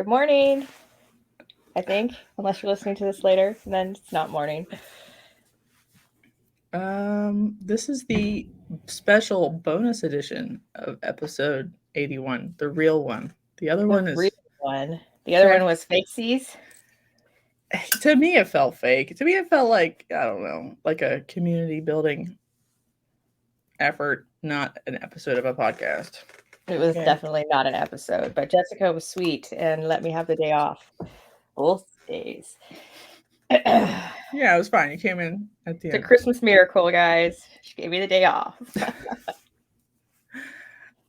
Good morning. I think, unless you're listening to this later, and then it's not morning. This is the special bonus edition of episode 81, the real one. The other one The real is one. The other one was Fakesies. to me it felt fake. To me it felt like, I don't know, like a community building effort, not an episode of a podcast. It was definitely not an episode, but Jessica was sweet and let me have the day off. Both days. Yeah, it was fine. You came in at the It's a end. Christmas miracle, guys. She gave me the day off.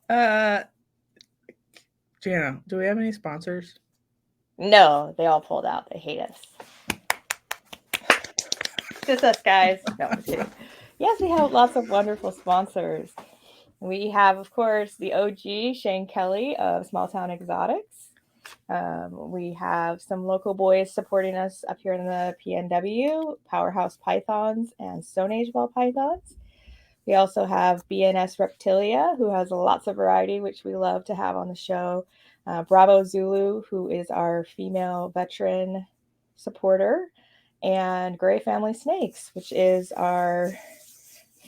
Jana, do we have any sponsors? No, they all pulled out. They hate us. Just us, guys. No, I'm kidding. Yes, we have lots of wonderful sponsors. We have, of course, the OG, Shane Kelley of Small Town Xotics. We have some local boys supporting us up here in the PNW, Powerhouse Pythons and Stoneage ball pythons. We also have BNS Reptilia, who has lots of variety, which we love to have on the show. Bravo Zulu, who is our female veteran supporter. And Gray Family Snakes, which is our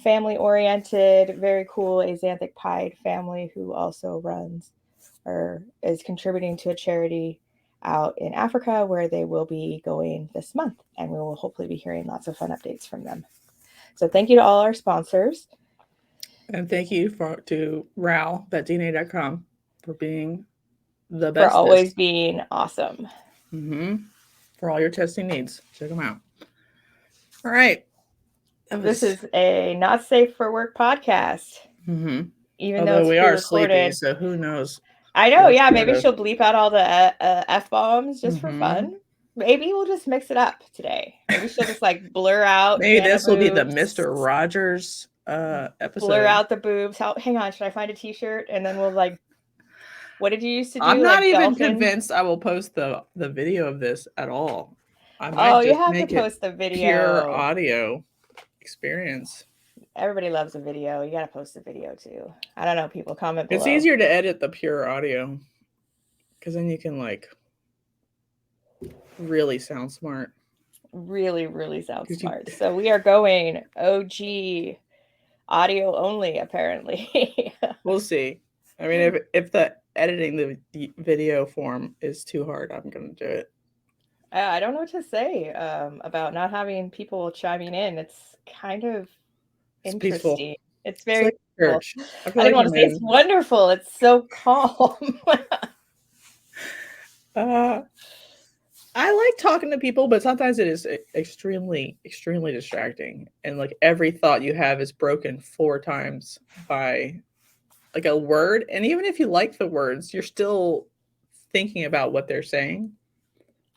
family-oriented, very cool axanthic pied family who also runs or is contributing to a charity out in Africa where they will be going this month. And we will hopefully be hearing lots of fun updates from them. So thank you to all our sponsors. And thank you to ral.dna.com for being the best. For always being awesome. For all your testing needs. Check them out. All right. This is a not safe for work podcast. Even though we are sleepy, so who knows? I know, yeah. Maybe she'll bleep out all the F-bombs just for fun. Maybe we'll just mix it up today. Maybe she'll just like blur out. Maybe this will be the Mr. Rogers episode. Blur out the boobs. Hang on, should I find a T-shirt and then we'll like. What did you used to do? I'm not even convinced I will post the video of this at all. I might just you have make to post the video. Pure audio experience. Everybody loves a video. You gotta post a video too. I don't know. People comment below. It's easier to edit the pure audio because then you can like really sound smart. Really, really sound smart. So we are going OG audio only, apparently. We'll see. I mean, if the editing the video form is too hard, I'm gonna do it. I don't know what to say about not having people chiming in. It's kind of interesting. Peaceful. It's very like church. I didn't want to say it's wonderful. It's so calm. I like talking to people, but sometimes it is extremely, extremely distracting. And like every thought you have is broken 4 times by like a word. And even if you like the words, you're still thinking about what they're saying.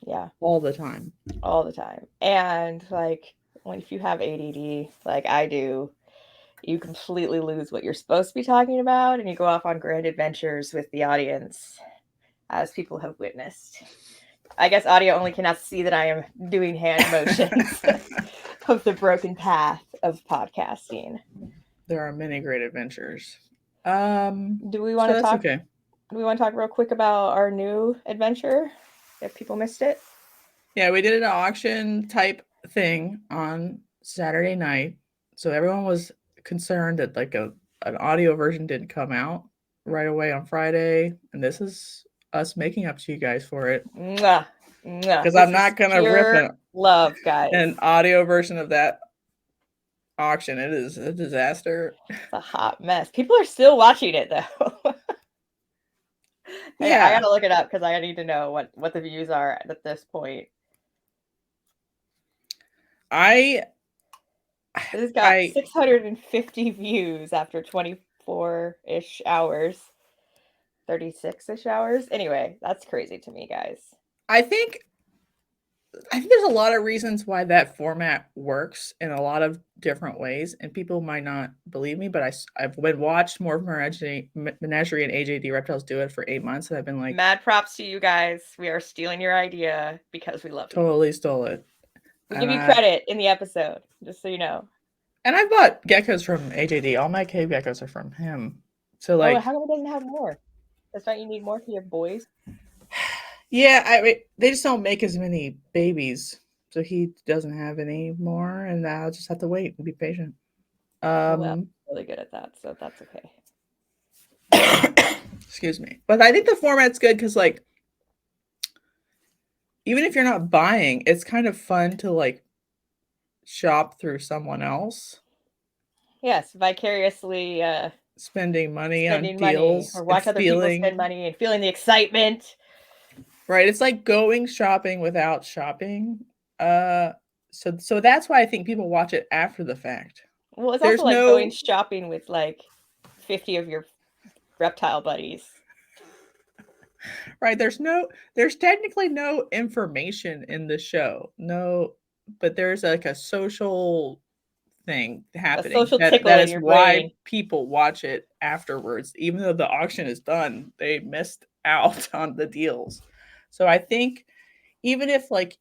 Yeah. All the time. All the time. And like if you have ADD, like I do, you completely lose what you're supposed to be talking about and you go off on grand adventures with the audience, as people have witnessed. I guess audio only cannot see that I am doing hand motions of the broken path of podcasting. There are many great adventures. Do we want to talk? Okay. Do we want to talk real quick about our new adventure? If people missed it. Yeah, we did an auction type thing on Saturday night. So everyone was concerned that like an audio version didn't come out right away on Friday. And this is us making up to you guys for it. Because I'm not going to rip an audio version of that auction. It is a disaster. It's a hot mess. People are still watching it though. Yeah, I gotta look it up because I need to know what the views are at this point. This got 650 views after 24-ish hours, 36-ish hours. Anyway, that's crazy to me, guys. I think there's a lot of reasons why that format works in a lot of different ways, and people might not believe me, but I've watched more of Menagerie and AJD Reptiles do it for 8 months, and I've been like, mad props to you guys. We are stealing your idea because we love you. Totally stole it. We give you credit in the episode, just so you know. And I bought geckos from AJD. All my cave geckos are from him. So like, how come it doesn't have more? That's why you need more for your boys. Yeah, I mean, they just don't make as many babies, so he doesn't have any more, and I'll just have to wait and be patient. Well, Um, really good at that, so that's okay. excuse me, but I think the format's good because, like, even if you're not buying, it's kind of fun to like shop through someone else Yes, vicariously spending money on spending money deals or and watch other people feeling spend money and feeling the excitement. right. It's like going shopping without shopping. Uh, so that's why I think people watch it after the fact. Well, it's also There's like going no shopping with like 50 of your reptile buddies. right. There's technically no information in the show. No, but there's like a social thing A happening social that tickle in is your why brain. people watch it afterwards, even though the auction is done. They missed out on the deals. So I think even if like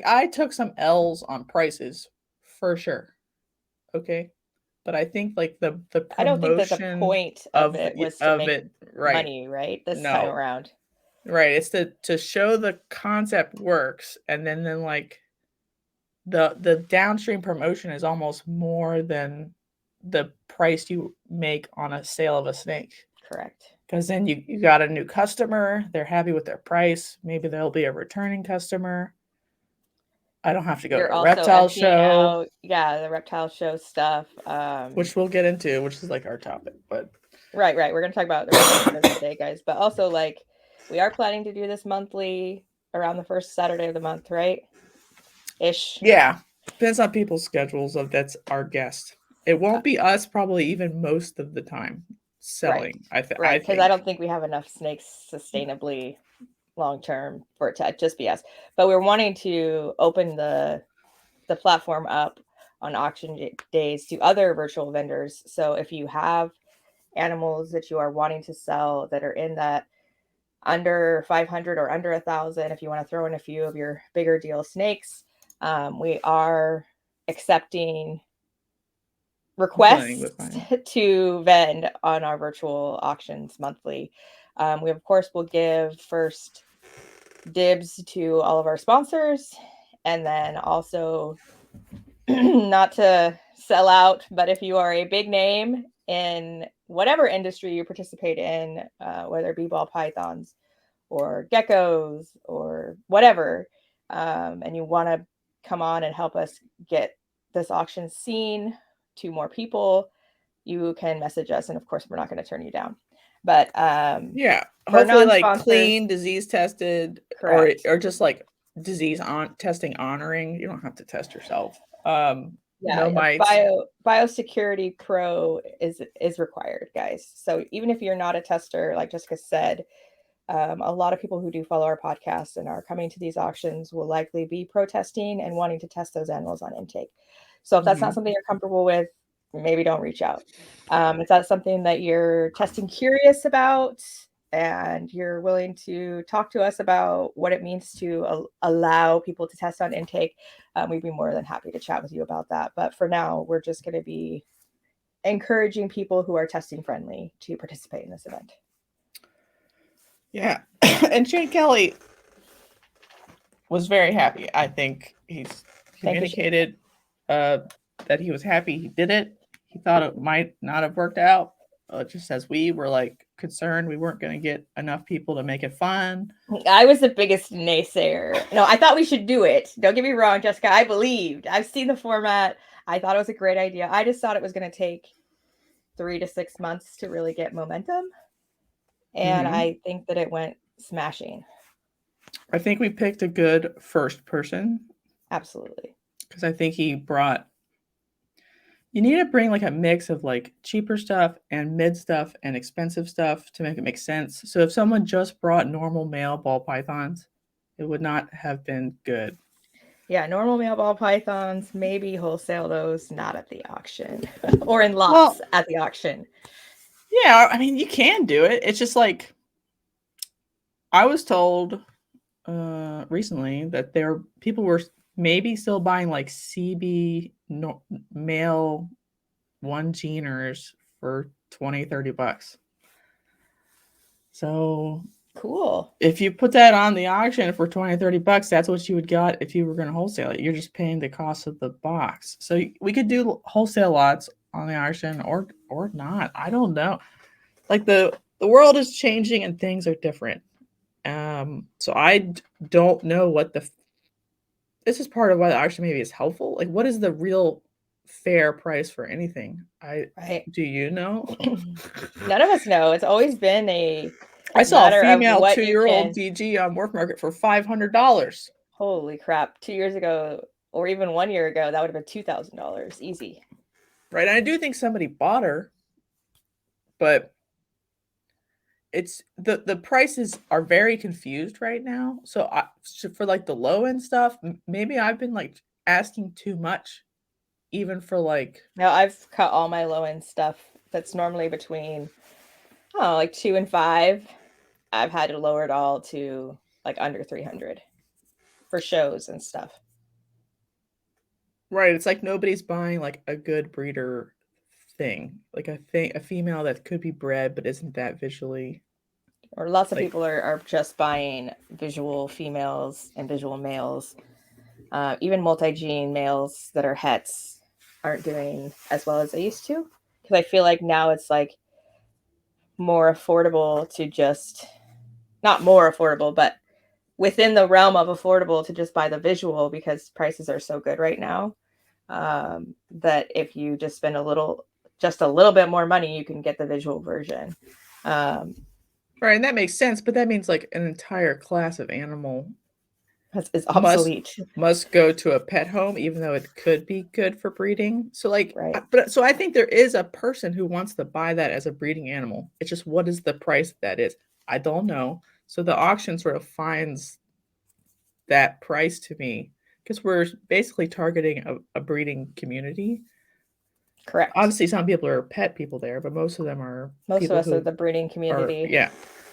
I took some L's on prices for sure, okay, but I think like the I don't think that the promotion point of it was to of make it, right? money, right? This time No, around. right. It's to show the concept works, and then like the downstream promotion is almost more than the price you make on a sale of a snake, Correct. because then you got a new customer, they're happy with their price, maybe they'll be a returning customer. I don't have to go to You're a also reptile emptying show, out, yeah, the reptile show stuff. which we'll get into, which is like our topic. But Right, right. We're going to talk about the reptile shows today, guys. But also, like, we are planning to do this monthly around the first Saturday of the month, right? Ish. yeah, depends on people's schedules. Of that's our guest. It Uh, won't be us probably even most of the time right, selling. I right. Because I think. don't think we have enough snakes sustainably long term for it to just be us. But we're wanting to open the platform up on days to other virtual vendors. So if you have animals that you are wanting to sell that are in that under 500 or under 1,000, if you want to throw in a few of your bigger deal snakes, we are accepting I'm planning requests with mine. to vend on our virtual auctions monthly. We, of course, will give first dibs to all of our sponsors, and then also not to sell out, but if you are a big name in whatever industry you participate in, whether it be ball pythons or geckos or whatever, and you want to come on and help us get this auction seen to more people, you can message us. And of course, we're not going to turn you down. But Yeah, for hopefully like non-sponsors, clean, disease tested, correct. or just like disease on testing honoring. You don't have to test yourself. Yeah, No a mites. biosecurity pro is required, guys. So even if you're not a tester, like Jessica said, a lot of people who do follow our podcast and are coming to these auctions will likely be protesting and wanting to test those animals on intake. So if that's not Mhm. something you're comfortable with, maybe don't reach out. If that's something that you're testing curious about and you're willing to talk to us about what it means to allow people to test on intake, we'd be more than happy to chat with you about that. But for now, we're just going to be encouraging people who are testing friendly to participate in this event. Yeah, and Shane Kelley was very happy. I think he's Thank you, Shane. communicated that he was happy he did it. He thought it might not have worked out, just as we were like concerned we weren't going to get enough people to make it fun. I was the biggest naysayer. No, I thought we should do it. Don't get me wrong, Jessica. I believed. I've seen the format. I thought it was a great idea. I just thought it was going to take 3 to 6 months to really get momentum. And Mm-hmm. I think that it went smashing. I think we picked a good first person Absolutely. because I think he brought. You need to bring like a mix of like cheaper stuff and mid stuff and expensive stuff to make it make sense. So if someone just brought normal male ball pythons, it would not have been good. Yeah, normal male ball pythons, maybe wholesale those, not at the auction or in Well, lots at the auction. yeah, I mean you can do it. It's just like I was told recently that there people were maybe still buying like CB male one geners for $20-$30. So Cool. If you put that on the auction for $20-$30, that's what you would get if you were going to wholesale it. You're just paying the cost of the box. So we could do wholesale lots on the auction or not. I don't know. Like the world is changing and things are different. So I don't know what this is part of why the auction maybe is helpful. Like, what is the real fair price for anything? Right. Do you know? None of us know. It's always been a I saw a matter of female what you 2-year-old can. DG on Work Market for $500. Holy crap! 2 years ago, or even 1 year ago, that would have been $2,000 easy. Right, and I do think somebody bought her, but it's the prices are very confused right now. So for like the low end stuff, maybe I've been like asking too much, even for like. Now I've cut all my low end stuff that's normally between, like 2 and 5. I've had to lower it all to like under 300 for shows and stuff. Right, it's like nobody's buying like a good breeder thing, like a female that could be bred but isn't that visually. Or lots of people are just buying visual females and visual males. Even multi-gene males that are hets aren't doing as well as they used to. Because I feel like now it's like more affordable to just, not more affordable, but within the realm of affordable to just buy the visual because prices are so good right now. That if you just spend just a little bit more money, you can get the visual version. Right, and that makes sense, but that means like an entire class of animal is obsolete. Must go to a pet home, even though it could be good for breeding. So like, right. So I think there is a person who wants to buy that as a breeding animal. It's just, what is the price that is? I don't know. So the auction sort of finds that price to me because we're basically targeting a breeding community. Correct. Obviously, some people are pet people there, but most of them are. Most of us are the breeding community. Yeah.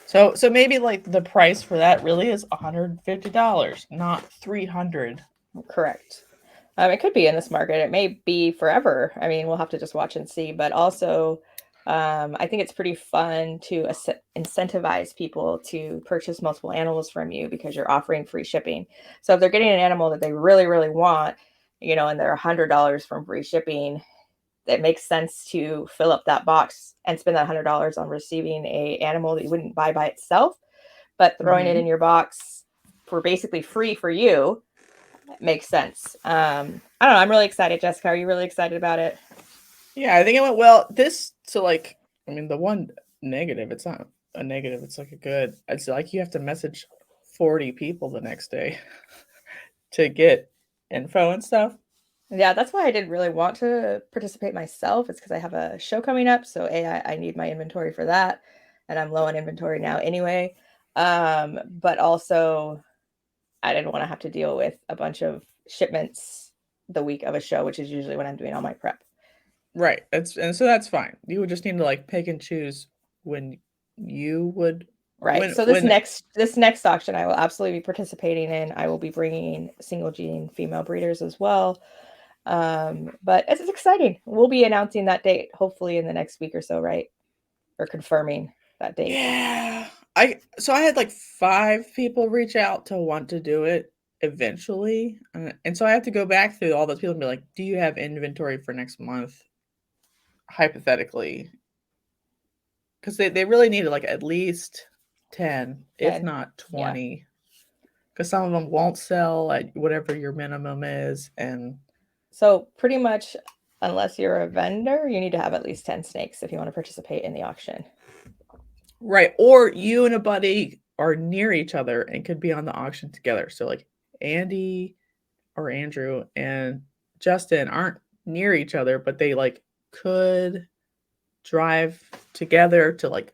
So maybe like the price for that really is $150, not $300. Correct. It could be in this market. It may be forever. I mean, we'll have to just watch and see. But also, I think it's pretty fun to incentivize people to purchase multiple animals from you because you're offering free shipping. So if they're getting an animal that they really, really want, and they're $100 from free shipping, it makes sense to fill up that box and spend that $100 on receiving a animal that you wouldn't buy by itself, but throwing it in your box for basically free for you makes sense. I don't know. I'm really excited, Jessica. Are you really excited about it? Yeah, I think it went well. The one negative, it's not a negative. It's like a good. It's like you have to message 40 people the next day to get info and stuff. Yeah, that's why I didn't really want to participate myself. It's because I have a show coming up. So I need my inventory for that. And I'm low on inventory now anyway. But also I didn't want to have to deal with a bunch of shipments the week of a show, which is usually when I'm doing all my prep. Right. So that's fine. You would just need to like pick and choose when you would. Right. So this next auction I will absolutely be participating in. I will be bringing single gene female breeders as well. But it's exciting. We'll be announcing that date hopefully in the next week or so, right? Or confirming that date. Yeah. I had like 5 people reach out to want to do it eventually. And so I have to go back through all those people and be like, do you have inventory for next month? Hypothetically. Because they really needed like at least 10, if not 20. Because some of them won't sell at whatever your minimum is. And so pretty much, unless you're a vendor, you need to have at least 10 snakes if you want to participate in the auction. Right. Or you and a buddy are near each other and could be on the auction together. So like Andy or Andrew and Justin aren't near each other, but they like could drive together to like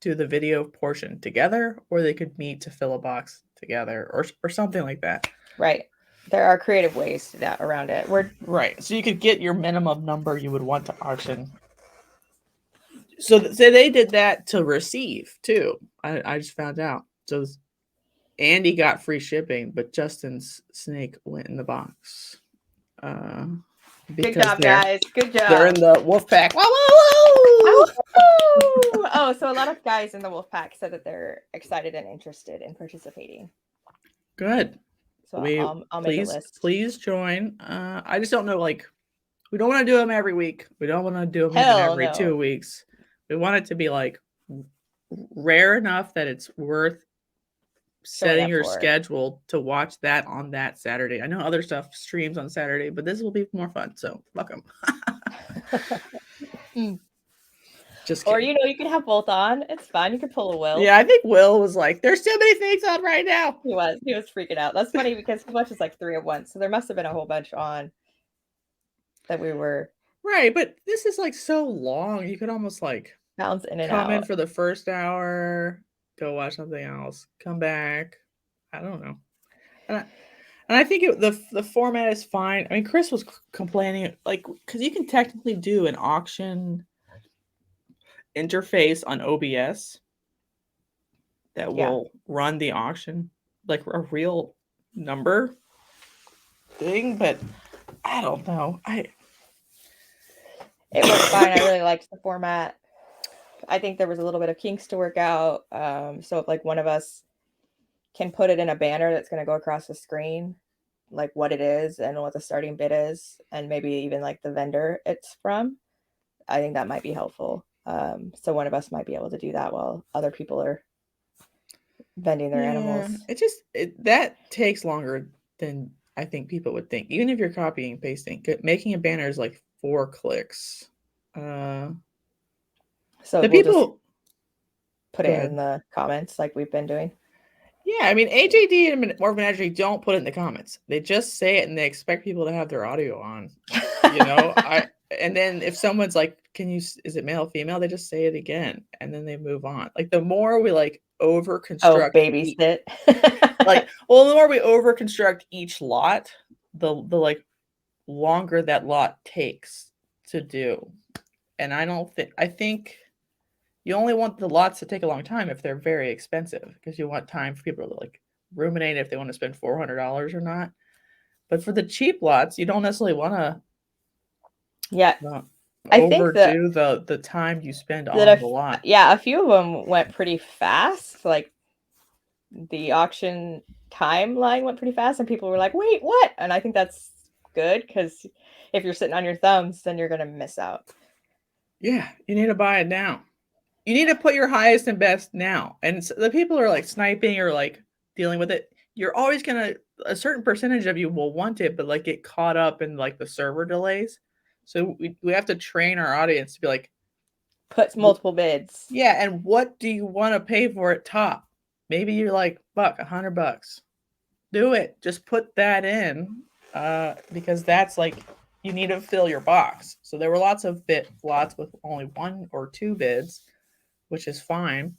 do the video portion together, or they could meet to fill a box together or something like that. Right. There are creative ways to that around it. Right. So you could get your minimum number you would want to auction. So they did that to receive too. I just found out. So Andy got free shipping, but Justin's snake went in the box. Good job, guys. Good job. They're in the wolf pack. Whoa, whoa, Oh, so a lot of guys in the wolf pack said that they're excited and interested in participating. Good. So I'll make a list. Please join. I just don't know, like, we don't want to do them every week. We don't want to do them even Hell every no. 2 weeks. We want it to be like rare enough that it's worth setting your schedule to watch that on that Saturday. I know other stuff streams on Saturday, but this will be more fun. So fuck them. Just kidding. Or you can have both on. It's fine. You can pull a Will. Yeah, I think Will was like, "There's too many things on right now." He was freaking out. That's funny because he watches like 3 at once, so there must have been a whole bunch on that we were right. But this is like so long. You could almost like bounce in and come out. in for the first hour, go watch something else, come back. I don't know. And I think the format is fine. I mean, Chris was complaining, like, because you can technically do an auction interface on OBS that will run the auction like a real number thing, but I don't know. It worked fine. I really liked the format. I think there was a little bit of kinks to work out. So if like one of us can put it in a banner that's going to go across the screen, like what it is and what the starting bid is, and maybe even like the vendor it's from, I think that might be helpful. So one of us might be able to do that while other people are vending their animals. That takes longer than I think people would think. Even if you're copying and pasting, making a banner is like 4 clicks. So the people just put it in the comments like we've been doing. Yeah, I mean, AJD and More Menagerie don't put it in the comments. They just say it and they expect people to have their audio on. And then if someone's like, is it male or female? They just say it again and then they move on. Like the more we like over construct babysit. the more we over construct each lot, the like longer that lot takes to do. And I think you only want the lots to take a long time if they're very expensive, because you want time for people to like ruminate if they want to spend $400 or not. But for the cheap lots, you don't necessarily want to. Yeah, I think the time you spend on the lot. Yeah, a few of them went pretty fast. Like the auction timeline went pretty fast, and people were like, "Wait, what?" And I think that's good, because if you're sitting on your thumbs, then you're gonna miss out. Yeah, you need to buy it now. You need to put your highest and best now. And the people are like sniping or like dealing with it. You're always gonna, a certain percentage of you will want it, but like get caught up in like the server delays. So we have to train our audience to be like, put multiple bids. Yeah, and what do you want to pay for it top? Maybe you're like $100. Do it. Just put that in, because that's like, you need to fill your box. So there were lots with only 1 or 2 bids, which is fine.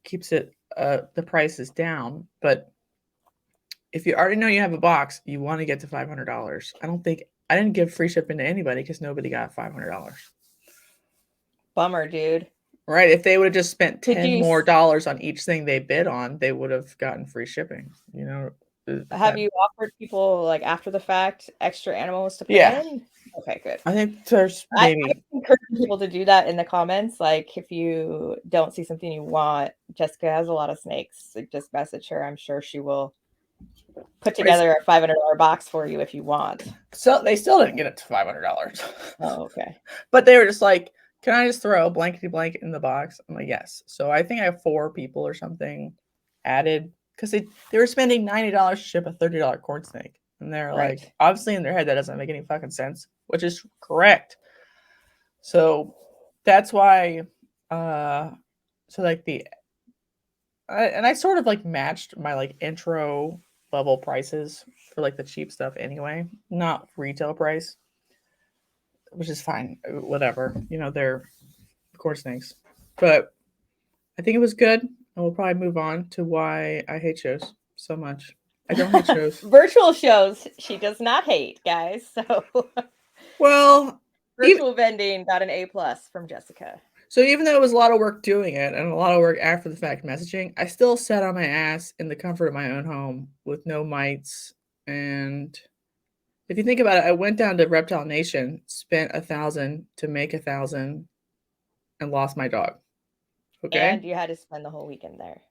Keeps it the prices down. But if you already know you have a box, you want to get to $500. I didn't give free shipping to anybody because nobody got $500. Bummer, dude. Right? If they would have just spent $10 more on each thing they bid on, they would have gotten free shipping. Have you offered people like after the fact extra animals to put in? Okay, good. I think there's maybe I encourage people to do that in the comments. Like if you don't see something you want, Jessica has a lot of snakes. Like, just message her. I'm sure she will put together a $500 box for you if you want. So they still didn't get it to $500. Oh, okay. But they were just like, can I just throw a blankety blanket in the box? I'm like, yes. So I think I have 4 people or something added, because they were spending $90 to ship a $30 corn snake. And they're like, obviously in their head, that doesn't make any fucking sense, which is correct. So that's why, I sort of like matched my like intro level prices for like the cheap stuff anyway, not retail price, which is fine. Whatever, they're corn snakes. But I think it was good. And we'll probably move on to why I hate shows so much. I don't hate shows. Virtual shows, she does not hate, guys. So, well, virtual vending got an A+ from Jessica. So even though it was a lot of work doing it and a lot of work after the fact messaging, I still sat on my ass in the comfort of my own home with no mites. And if you think about it, I went down to Reptile Nation, spent $1,000 to make $1,000, and lost my dog. Okay. And you had to spend the whole weekend there.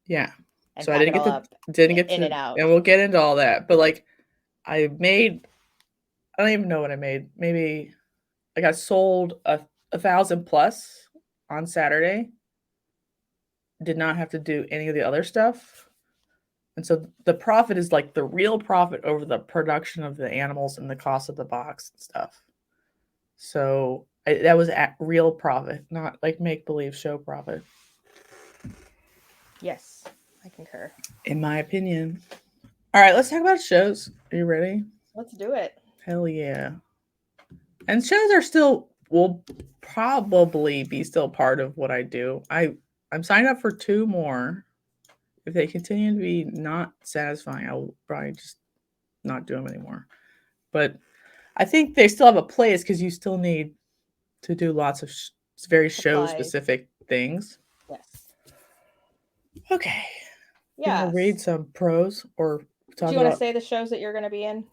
Yeah. And So I pack didn't it all get up in and out. and we'll get into all that. But like I don't even know what I made. Maybe I got sold a 1,000 plus on Saturday. Did not have to do any of the other stuff. And so the profit is like the real profit over the production of the animals and the cost of the box and stuff. So that was at real profit, not like make believe show profit. Yes, I concur. In my opinion. All right, let's talk about shows. Are you ready? Let's do it. Hell yeah. And shows will probably be still part of what I do. I'm signed up for 2 more. If they continue to be not satisfying, I'll probably just not do them anymore. But I think they still have a place because you still need to do lots of very show specific things. Yes. Okay. Yeah. You want to read some pros or talk Do you want to say the shows that you're going to be in?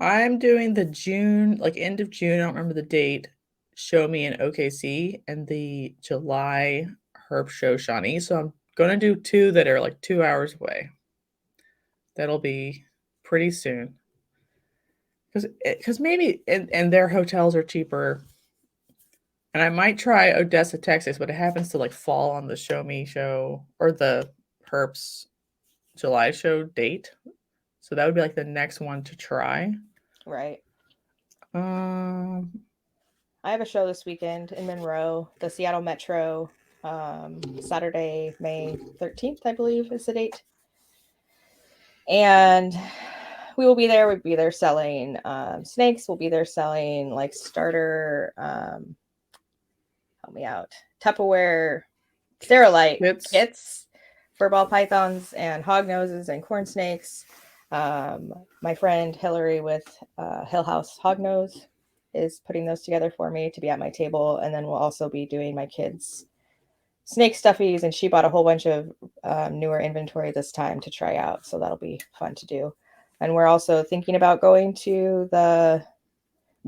I'm doing the June, like end of June, I don't remember the date, show me in OKC, and the July Herp show Shawnee. So I'm going to do 2 that are like 2 hours away. That'll be pretty soon. Because maybe, and their hotels are cheaper. And I might try Odessa, Texas, but it happens to like fall on the Show Me show or the Herps July show date. So that would be like the next one to try. Right. I have a show this weekend in Monroe, the Seattle Metro, Saturday, May 13th, I believe is the date. And we will be there. We'll be there selling snakes. We'll be there selling like starter, help me out, Tupperware sterilite kits for ball pythons and hog noses and corn snakes. My friend Hillary with Hill House Hognose is putting those together for me to be at my table, and then we'll also be doing my kids' snake stuffies, and she bought a whole bunch of newer inventory this time to try out, so that'll be fun to do. And we're also thinking about going to the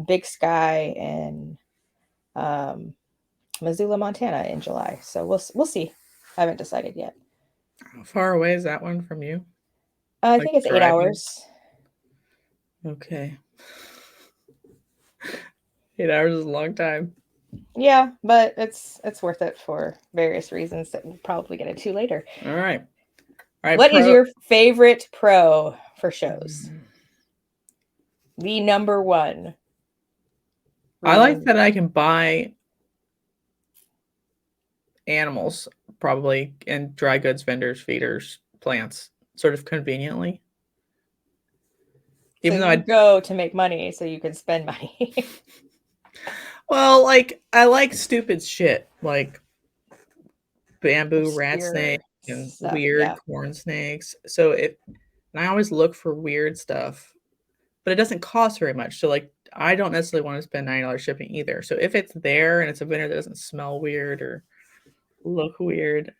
Big Sky in Missoula, Montana in July, so we'll see. I haven't decided yet. How far away is that one from you? I think it's driving? 8 hours. Okay. 8 hours is a long time. Yeah, but it's worth it for various reasons that we'll probably get into later. All right. All right. What is your favorite pro for shows? The number one. I like that I can buy animals probably and dry goods vendors, feeders, plants sort of conveniently. Even though I go to make money so you can spend money. Well, like I like stupid shit like bamboo rat snake and weird corn snakes. So and I always look for weird stuff, but it doesn't cost very much. So like I don't necessarily want to spend $90 shipping either. So if it's there and it's a vendor that doesn't smell weird or look weird,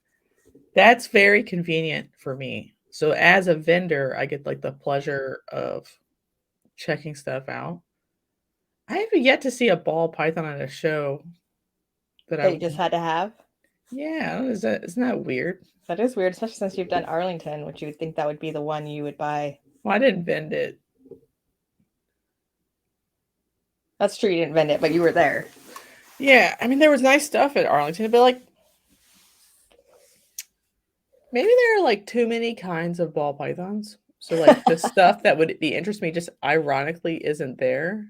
that's very convenient for me. So as a vendor, I get like the pleasure of checking stuff out. I haven't yet to see a ball python at a show that I just had to have. Yeah, isn't that weird? That is weird, especially since you've done Arlington, which you would think that would be the one you would buy. Well, I didn't vend it. That's true, you didn't vend it, but you were there. Yeah, I mean there was nice stuff at Arlington, but like maybe there are like too many kinds of ball pythons. So like the stuff that would interest me just ironically isn't there.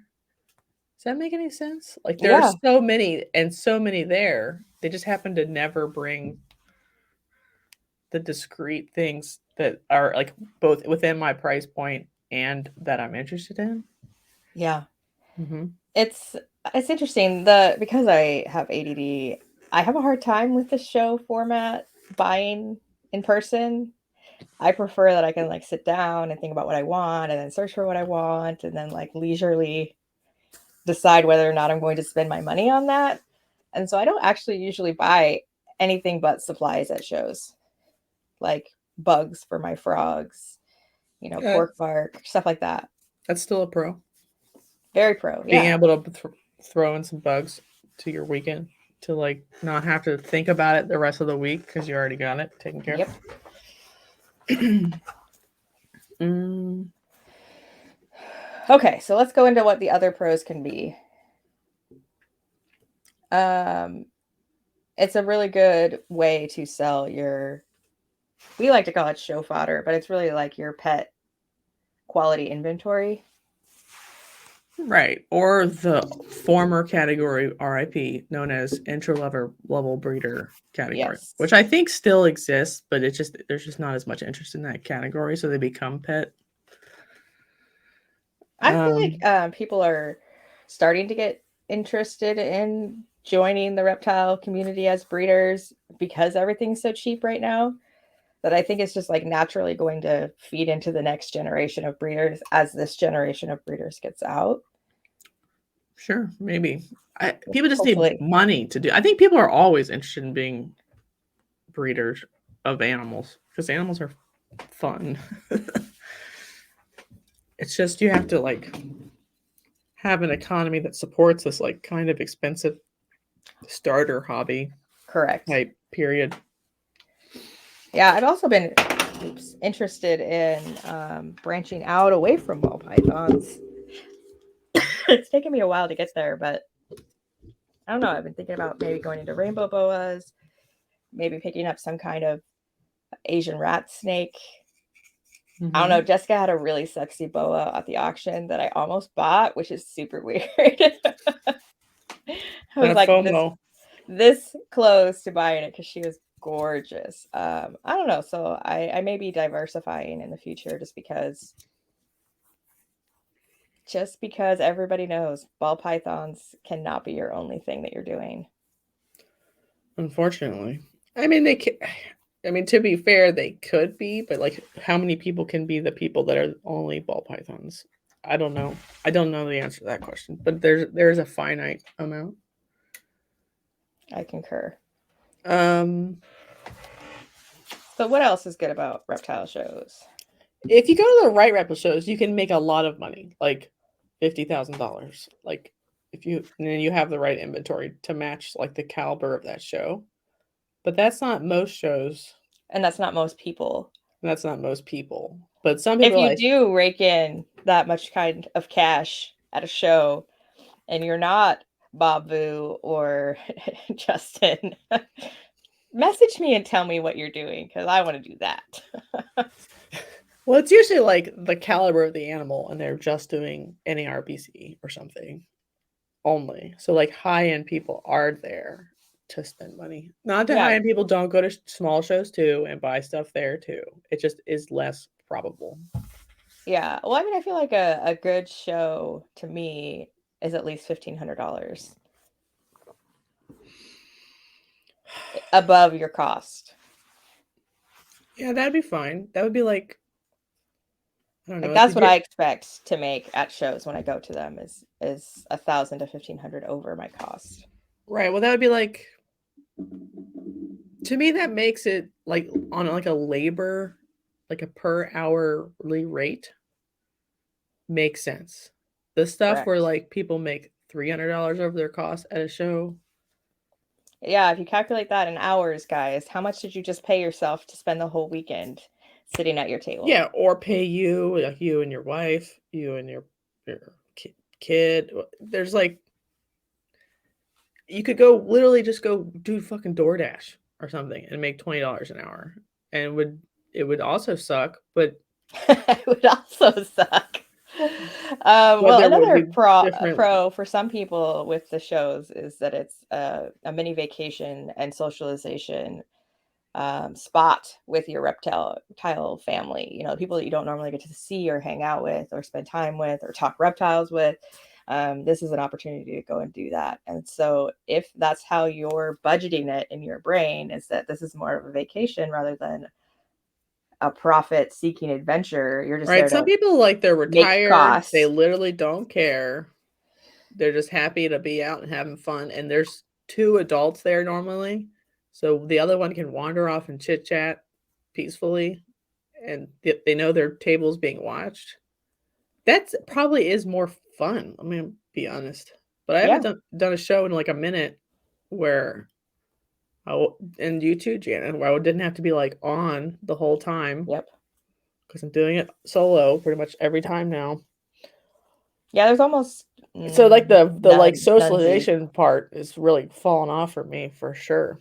Does that make any sense? Like there are so many and so many there. They just happen to never bring the discrete things that are like both within my price point and that I'm interested in. Yeah. Mm-hmm. It's interesting because I have ADD, I have a hard time with the show format buying in person. I prefer that I can like sit down and think about what I want and then search for what I want and then like leisurely decide whether or not I'm going to spend my money on that. And so I don't actually usually buy anything but supplies at shows, like bugs for my frogs, pork bark, stuff like that. That's still a pro. Very pro. Being able to throw in some bugs to your weekend. to like not have to think about it the rest of the week because you already got it taken care of. Yep. Okay, so let's go into what the other pros can be. It's a really good way to sell your, we like to call it show fodder, but it's really like your pet quality inventory. Right. Or the former category RIP known as entry level breeder category, Yes. which I think still exists, but it's just there's just not as much interest in that category, so they become pet. I feel like people are starting to get interested in joining the reptile community as breeders because everything's so cheap right now, that I think it's just like naturally going to feed into the next generation of breeders as this generation of breeders gets out. Sure, maybe. People just Hopefully. need money to do. I think people are always interested in being breeders of animals because animals are fun. It's just you have to like have an economy that supports this like kind of expensive starter hobby. Correct. Type period. Yeah, I've also been interested in branching out away from ball pythons. It's taken me a while to get there, but I don't know. I've been thinking about maybe going into rainbow boas, maybe picking up some kind of Asian rat snake. Mm-hmm. I don't know. Jessica had a really sexy boa at the auction that I almost bought, which is super weird. I was like this close to buying it because she was gorgeous. I don't know. So I may be diversifying in the future just because everybody knows ball pythons cannot be your only thing that you're doing. Unfortunately. I mean, to be fair, they could be, but like how many people can be the people that are only ball pythons? I don't know. I don't know the answer to that question, but there's a finite amount. I concur. So what else is good about reptile shows? If you go to the right reptile shows, you can make a lot of money, like $50,000. Like and then you have the right inventory to match like the caliber of that show. But that's not most shows. And that's not most people. That's not most people. But some people, if you do rake in that much kind of cash at a show and you're not Babu or Justin, message me and tell me what you're doing because I want to do that. Well, it's usually like the caliber of the animal and they're just doing NARBC or something only. So like high-end people are there to spend money. Not that high-end people don't go to small shows too and buy stuff there too. It just is less probable. Yeah. Well, I mean, I feel like a good show to me is at least $1,500 above your cost. Yeah, that'd be fine. That would be like, I don't know. Like that's what I expect to make at shows when I go to them is $1,000 to $1,500 over my cost. Right. Well, that would be like, to me, that makes it like on like a labor, like a per hourly rate makes sense. The stuff where like people make $300 over their cost at a show. Yeah, if you calculate that in hours, guys, how much did you just pay yourself to spend the whole weekend sitting at your table? Yeah, or pay you, like you and your wife, you and your kid. There's like, you could literally just go do fucking DoorDash or something and make $20 an hour, and it would also suck, but it would also suck. Well, another pro for some people with the shows is that it's a mini vacation and socialization spot with your reptile family. You know, people that you don't normally get to see or hang out with or spend time with or talk reptiles with. This is an opportunity to go and do that. And so if that's how you're budgeting it in your brain, is that this is more of a vacation rather than a profit seeking adventure, you're just right. Some people like they're retired. They literally don't care. They're just happy to be out and having fun. And there's 2 adults there normally. So the other one can wander off and chit chat peacefully. And they know their table's being watched. That probably is more fun. I'm going to be honest. But I haven't done a show in like a minute. where and you too, Jana, where I didn't have to be like on the whole time. Yep. Because I'm doing it solo pretty much every time now. Yeah, there's almost So like the like none socialization part is really falling off for me for sure.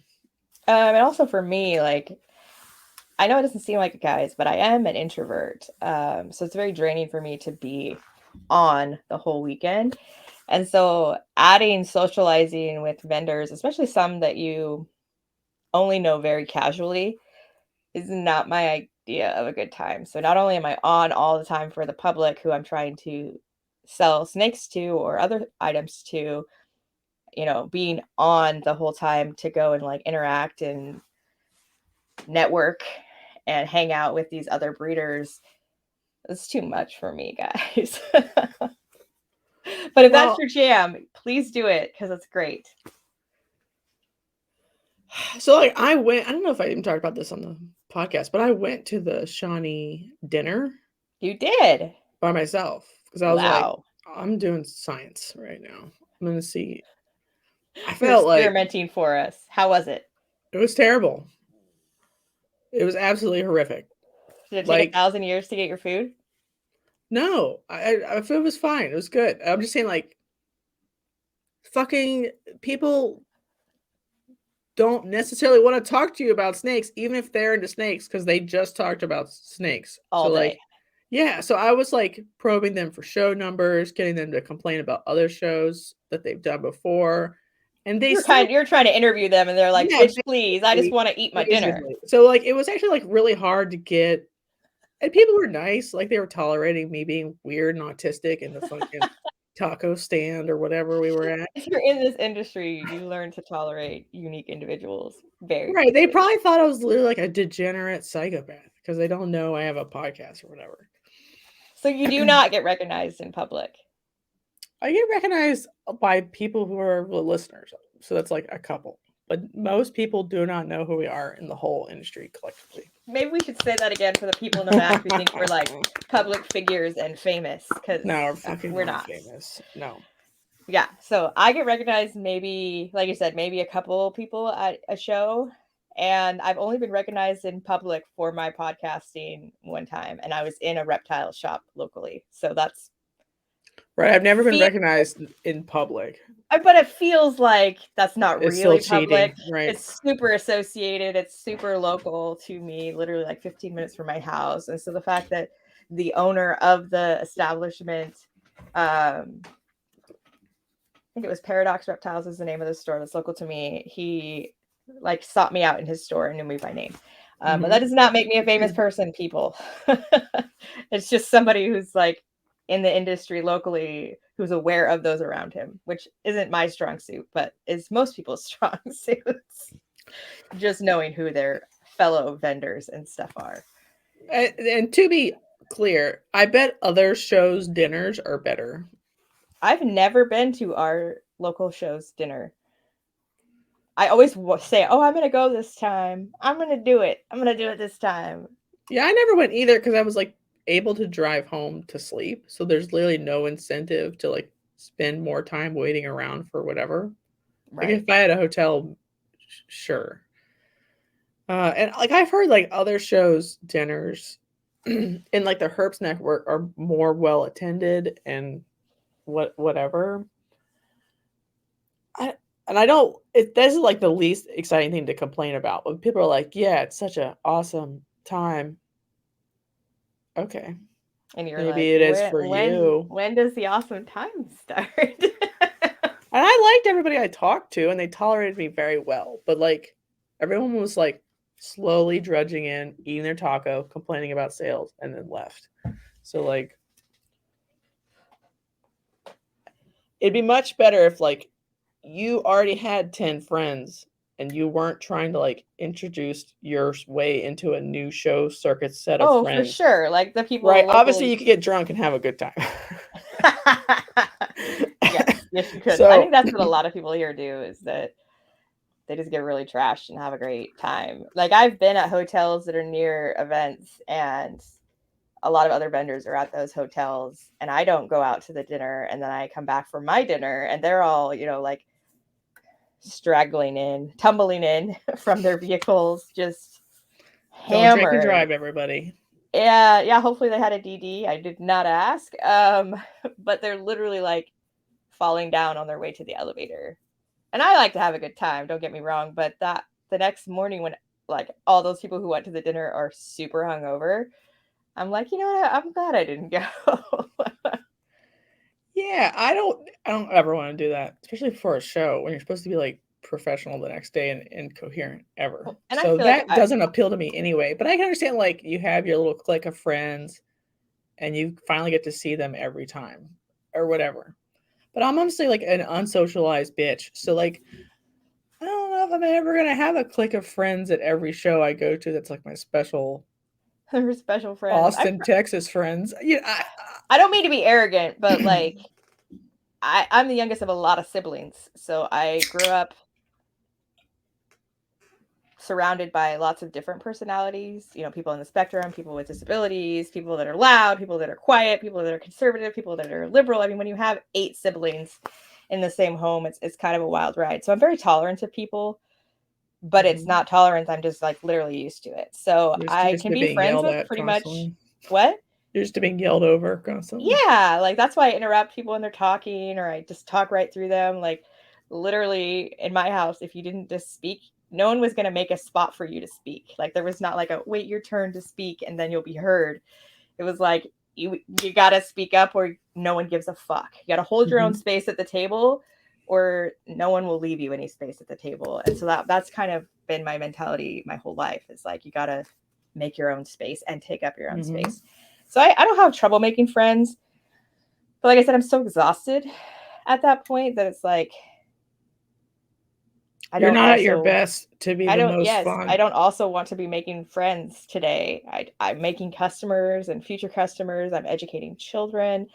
And also for me, like, I know it doesn't seem like it, guys, but I am an introvert. So it's very draining for me to be on the whole weekend. And so adding socializing with vendors, especially some that you only know very casually, is not my idea of a good time. So not only am I on all the time for the public who I'm trying to sell snakes to or other items to, being on the whole time to go and like interact and network and hang out with these other breeders. It's too much for me, guys. But if that's your jam, please do it because it's great. So like I don't know if I even talked about this on the podcast, but I went to the Shawnee dinner. You did? By myself. Because I was like, I'm doing science right now. I'm going to see. I felt You're experimenting for us. How was it? It was terrible. It was absolutely horrific. Did it take 1,000 years to get your food? No, I food was fine. It was good. I'm just saying, like, fucking people don't necessarily want to talk to you about snakes, even if they're into snakes, because they just talked about snakes all day. Like, yeah, so I was like probing them for show numbers, getting them to complain about other shows that they've done before. And you're trying to interview them and they're like, bitch, please, I just want to eat my dinner. So like it was actually like really hard to get, and people were nice, like they were tolerating me being weird and autistic in the fucking taco stand or whatever we were at. If you're in this industry, you learn to tolerate unique individuals very right. Quickly. They probably thought I was literally like a degenerate psychopath because they don't know I have a podcast or whatever. So you do not get recognized in public? I get recognized by people who are listeners. So that's like a couple. But most people do not know who we are in the whole industry collectively. Maybe we should say that again for the people in the back who think we're like public figures and famous. Because no, we're not famous. No. Yeah. So I get recognized maybe, like I said, maybe a couple people at a show. And I've only been recognized in public for my podcasting one time. And I was in a reptile shop locally. So that's right. I've never been recognized in public. But it feels like that's not really public. Right. It's super associated. It's super local to me, literally like 15 minutes from my house. And so the fact that the owner of the establishment, I think it was Paradox Reptiles is the name of the store that's local to me. He like sought me out in his store and knew me by name. But that does not make me a famous person, people. It's just somebody who's like in the industry locally who's aware of those around him, which isn't my strong suit, but is most people's strong suits. Just knowing who their fellow vendors and stuff are. And to be clear, I bet other shows' dinners are better. I've never been to our local show's dinner. I always say, oh, I'm going to go this time. I'm going to do it. I'm going to do it this time. Yeah, I never went either because I was like able to drive home to sleep. So there's literally no incentive to like spend more time waiting around for whatever. Right. Like if I had a hotel, sure. And like I've heard like other shows dinners in like the Herps network are more well attended and whatever. This is like the least exciting thing to complain about. When people are like, yeah, it's such an awesome time. Okay. And you're maybe like, it is for you. When does the awesome time start? And I liked everybody I talked to and they tolerated me very well. But like everyone was like slowly drudging in, eating their taco, complaining about sales, and then left. So like it'd be much better if like you already had 10 friends and you weren't trying to like introduce your way into a new show circuit set of friends. Oh, for sure. Like the people. Right. Obviously you could get drunk and have a good time. Yes, you could. So, I think that's what a lot of people here do is that they just get really trashed and have a great time. Like I've been at hotels that are near events and a lot of other vendors are at those hotels and I don't go out to the dinner and then I come back for my dinner and they're all, like straggling in, tumbling in from their vehicles, just Don't drink and hammered. drive, everybody. Yeah. Hopefully they had a DD. I did not ask. But they're literally like falling down on their way to the elevator. And I like to have a good time, don't get me wrong, but that the next morning when like all those people who went to the dinner are super hungover, I'm like, you know what? I'm glad I didn't go. Yeah, I don't ever want to do that, especially for a show when you're supposed to be like professional the next day and coherent ever. And I So feel that like doesn't appeal to me anyway. But I can understand like you have your little clique of friends and you finally get to see them every time or whatever. But I'm honestly like an unsocialized bitch. So like I don't know if I'm ever gonna have a clique of friends at every show I go to. That's like my special her special friends. Austin, Texas friends. Yeah, I don't mean to be arrogant, but like I'm the youngest of a lot of siblings, so I grew up surrounded by lots of different personalities, you know, people on the spectrum, people with disabilities, people that are loud, people that are quiet, people that are conservative, people that are liberal. I mean, when you have 8 siblings in the same home, it's kind of a wild ride. So I'm very tolerant of people, but it's not tolerance. I'm just like literally used to it. So I can be friends with pretty much what? You're just being yelled over constantly. Yeah, like that's why I interrupt people when they're talking, or I just talk right through them. Like literally in my house, if you didn't just speak, no one was going to make a spot for you to speak. Like there was not like a wait your turn to speak and then you'll be heard. It was like you got to speak up or no one gives a fuck. You got to hold your own space at the table or no one will leave you any space at the table. And so that's kind of been my mentality my whole life. It's like you got to make your own space and take up your own space. So I don't have trouble making friends. But like I said, I'm so exhausted at that point that it's like You're not at your best to be the most fun. I don't also want to be making friends today. I'm making customers and future customers. I'm educating children.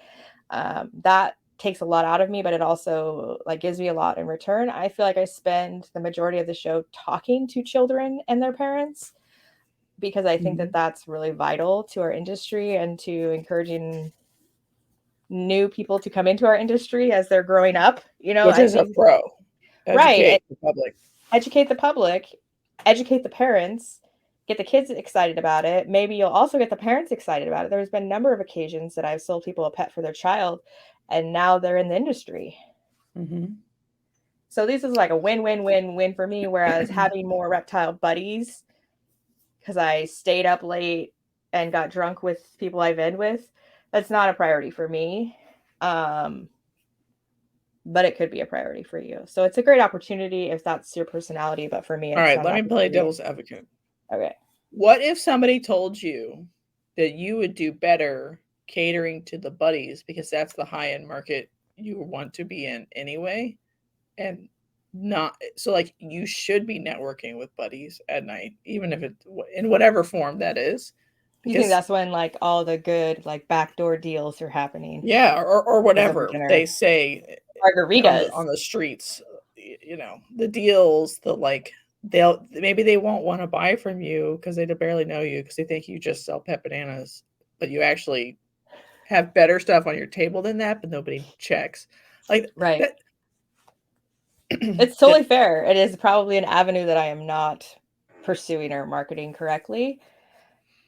That takes a lot out of me, but it also like gives me a lot in return. I feel like I spend the majority of the show talking to children and their parents because I think that that's really vital to our industry and to encouraging new people to come into our industry as they're growing up, you know, which is a pro. Right. Educate the public, educate the parents, get the kids excited about it. Maybe you'll also get the parents excited about it. There's been a number of occasions that I've sold people a pet for their child and now they're in the industry. So this is like a win-win-win-win for me. Whereas having more reptile buddies, because I stayed up late and got drunk with people I vend with, that's not a priority for me. But it could be a priority for you. So it's a great opportunity if that's your personality. But for me, it's all right, let me play devil's advocate. Okay. What if somebody told you that you would do better catering to the buddies because that's the high-end market you want to be in anyway, and not so like you should be networking with buddies at night, even if it in whatever form that is. You think that's when like all the good like backdoor deals are happening? Yeah, or whatever they say margaritas on the streets, you know, the deals, the like maybe they won't want to buy from you because they barely know you because they think you just sell pet bananas, but you actually have better stuff on your table than that, but nobody checks. Like right. It's totally fair. It is probably an avenue that I am not pursuing or marketing correctly.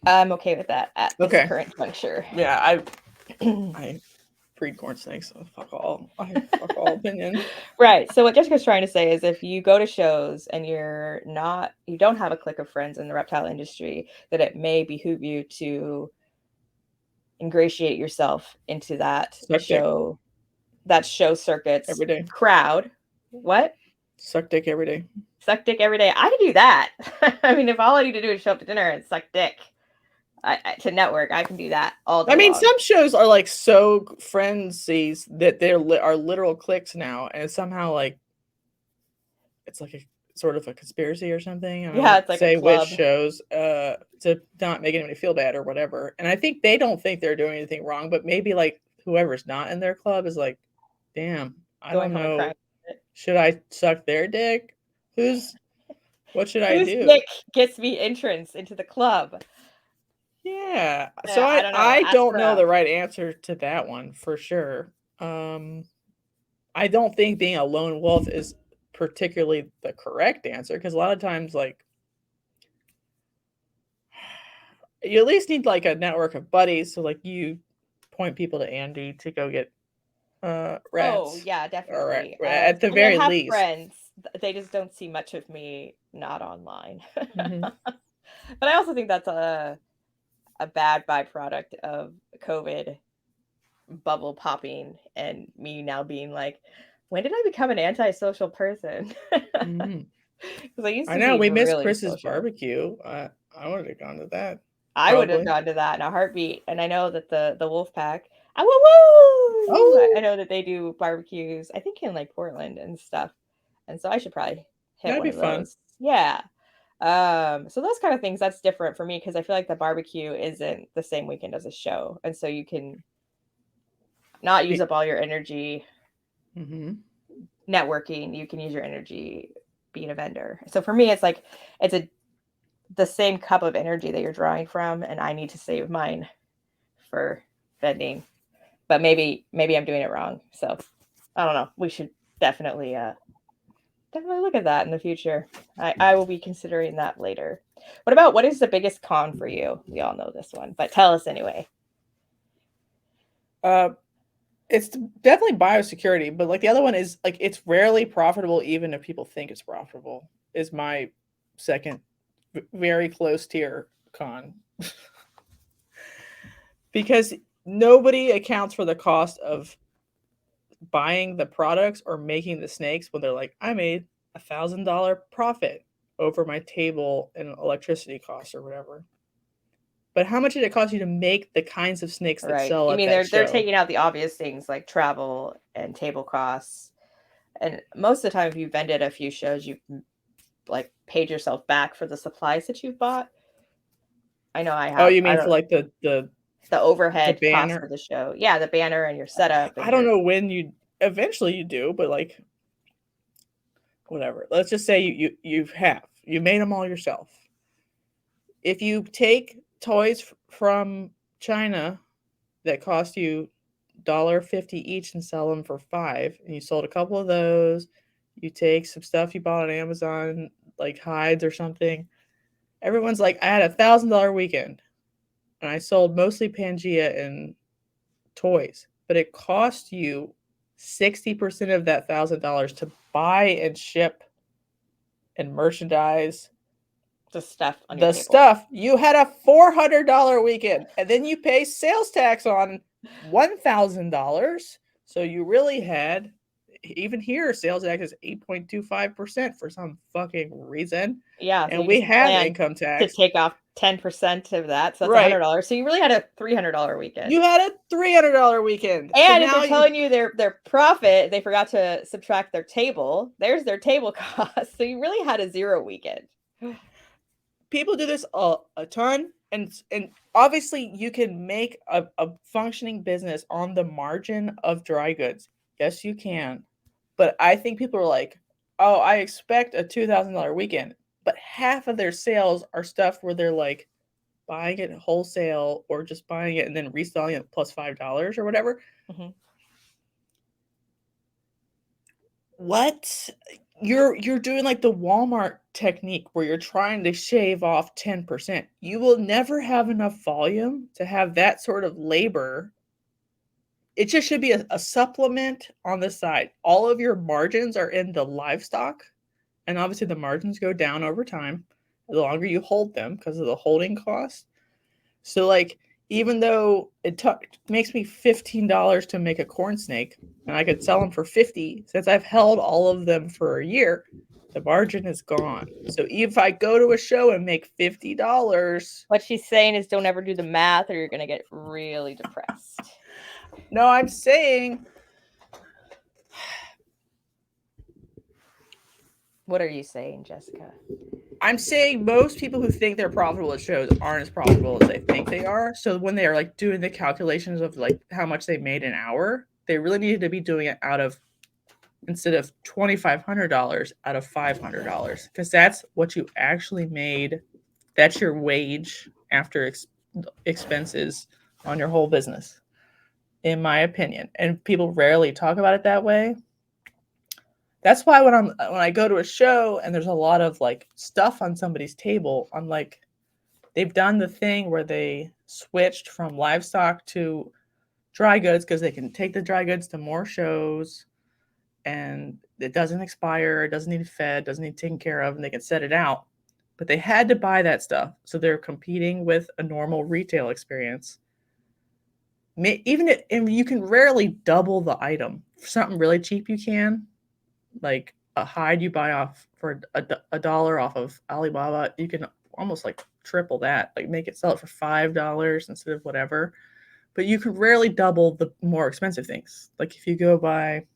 I'm okay with that at this current juncture. Yeah, I breed corn snakes, so fuck all opinion. Right. So what Jessica's trying to say is if you go to shows and you don't have a clique of friends in the reptile industry, that it may behoove you to ingratiate yourself into that show circuits every day crowd. What? Suck dick every day. Suck dick every day. I can do that. I mean, if all I need to do is show up to dinner and suck dick to network, I can do that all day. I mean, some shows are like so frenzies that there are literal cliques now, and it's somehow like it's like a sort of a conspiracy or something. Yeah, it's like say which shows to not make anybody feel bad or whatever. And I think they don't think they're doing anything wrong, but maybe like whoever's not in their club is like, damn, I don't know. Should I suck their dick? What should I do? Whose dick gets me entrance into the club? Yeah. So I don't know the right answer to that one for sure. I don't think being a lone wolf is particularly the correct answer, because a lot of times, like, you at least need like a network of buddies. So like you point people to Andy to go get Oh, rats. yeah, Or definitely. at the I mean, I very have least. friends. They just don't see much of me not online. Mhm. But I also think that's a bad byproduct of COVID bubble popping and me now being like, when did I become an antisocial person? Mhm. Because I used I to know be we missed really Chris's social. barbecue. I would have gone to that. I would have Probably. gone to that in a heartbeat. And I know that the wolf pack, I woo woo. I Oh, know that they do barbecues, I think in like Portland and stuff. And so I should probably hit that'd one be of fun. those. Yeah. So those kind of things, that's different for me because I feel like the barbecue isn't the same weekend as a show. And so you can not use up all your energy Mm-hmm. networking. You can use your energy being a vendor. So for me, it's like the same cup of energy that you're drawing from, and I need to save mine for vending. But maybe I'm doing it wrong. So I don't know. We should definitely look at that in the future. I will be considering that later. What is the biggest con for you? We all know this one, but tell us anyway. It's definitely biosecurity, but like the other one is like it's rarely profitable, even if people think it's profitable. Is my second very close tier con. Because nobody accounts for the cost of buying the products or making the snakes when they're like, I made $1,000 profit over my table and electricity costs or whatever. But how much did it cost you to make the kinds of snakes that Right. sell You at mean that they're show? taking out the obvious things like travel and table costs. And most of the time if you've vended a few shows, you've like paid yourself back for the supplies that you've bought. I know I Oh, have. you I mean for don't like the overhead cost for banner? the show. Yeah, the banner and your setup I and don't your know when you eventually you do, but like whatever. Let's just say you made them all yourself. If you take toys from China that cost you $1.50 each and sell them for $5, and you sold a couple of those, you take some stuff you bought on Amazon, like hides or something. Everyone's like, I had $1,000 weekend, and I sold mostly Pangea and toys, but it cost you 60% of that $1,000 to buy and ship and merchandise the stuff on your the table. stuff. You had a $400 weekend, and then you pay sales tax on $1,000. So you really had, even here, sales tax is 8.25% for some fucking reason. Yeah, so And you we just have plan income to tax. take off 10% of that. So that's Right. $100. So you really had a $300 weekend. You had a $300 weekend. And So if now they're telling you their profit, they forgot to subtract their table. There's their table cost. So you really had a zero weekend. people do this a ton. And obviously you can make a functioning business on the margin of dry goods. Yes, you can. But I think people are like, oh, I expect a $2,000 weekend. But half of their sales are stuff where they're like buying it wholesale or just buying it and then reselling it plus $5 or whatever. Mm-hmm. What? You're doing like the Walmart technique where you're trying to shave off 10%. You will never have enough volume to have that sort of labor. It just should be a supplement on the side. All of your margins are in the livestock, and obviously the margins go down over time the longer you hold them because of the holding cost. So like even though it makes me $15 to make a corn snake and I could sell them for 50, since I've held all of them for a year, the margin is gone. So if I go to a show and make $50, What she's saying is don't ever do the math or you're going to get really depressed. no, I'm saying, What are you saying, Jessica? I'm saying most people who think they're profitable at shows aren't as profitable as they think they are. So when they are like doing the calculations of like how much they made an hour, they really needed to be doing it out of, instead of $2,500, out of $500, because that's what you actually made. That's your wage after expenses on your whole business, in my opinion. And people rarely talk about it that way. That's why when I go to a show and there's a lot of like stuff on somebody's table, I'm like, they've done the thing where they switched from livestock to dry goods because they can take the dry goods to more shows and it doesn't expire, it doesn't need fed, doesn't need taken care of, and they can set it out. But they had to buy that stuff. So they're competing with a normal retail experience. Even if, and you can rarely double the item. For something really cheap, you can. Like a hide you buy off for a dollar off of Alibaba, you can almost like triple that. Like sell it for $5 instead of whatever. But you can rarely double the more expensive things. Like if you go buy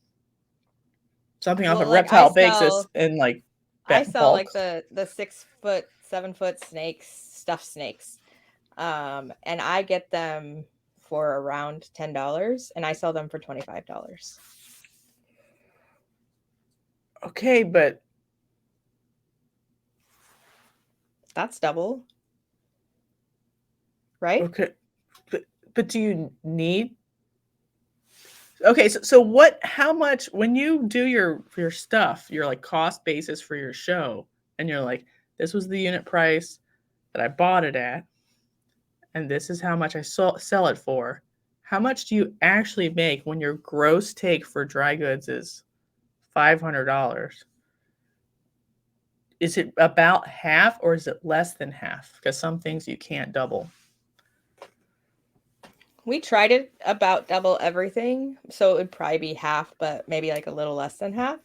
something off of Reptile basis and like I sell like the 6 foot, 7 foot snakes, stuffed snakes. And I get them for around $10 and I sell them for $25. Okay, but that's double. Right? Okay. But do you need? Okay, so how much when you do your stuff, your like cost basis for your show, and you're like, this was the unit price that I bought it at, and this is how much I sell it for. How much do you actually make when your gross take for dry goods is $500? Is it about half or is it less than half? Because some things you can't double. We tried it about double everything, so it would probably be half, but maybe like a little less than half.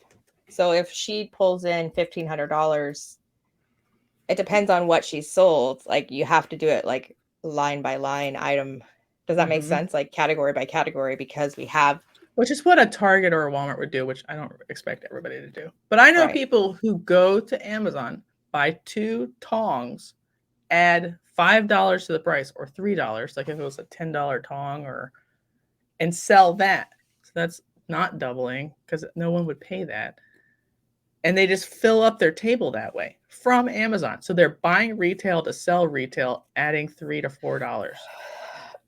So if she pulls in $1,500, it depends on what she sold. Like you have to do it like line by line item. Does that make sense? Like category by category, because we have. Which is what a Target or a Walmart would do, which I don't expect everybody to do. But I know people who go to Amazon, buy 2 tongs, add $5 to the price or $3, like if it was a $10 tong, and sell that. So that's not doubling because no one would pay that. And they just fill up their table that way from Amazon. So they're buying retail to sell retail, adding $3 to $4.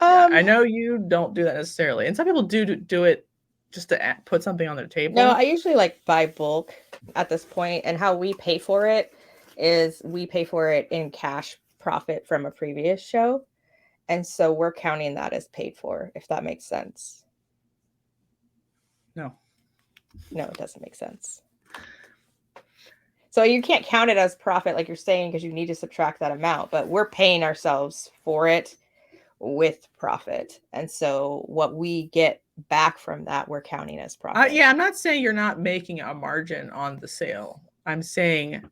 I know you don't do that necessarily. And some people do it just to put something on their table. No, I usually like buy bulk at this point, and how we pay for it is we pay for it in cash profit from a previous show. And so we're counting that as paid for, if that makes sense. No, it doesn't make sense. So you can't count it as profit like you're saying, because you need to subtract that amount, but we're paying ourselves for it with profit. And so what we get back from that, we're counting as profit. Yeah, I'm not saying you're not making a margin on the sale. I'm saying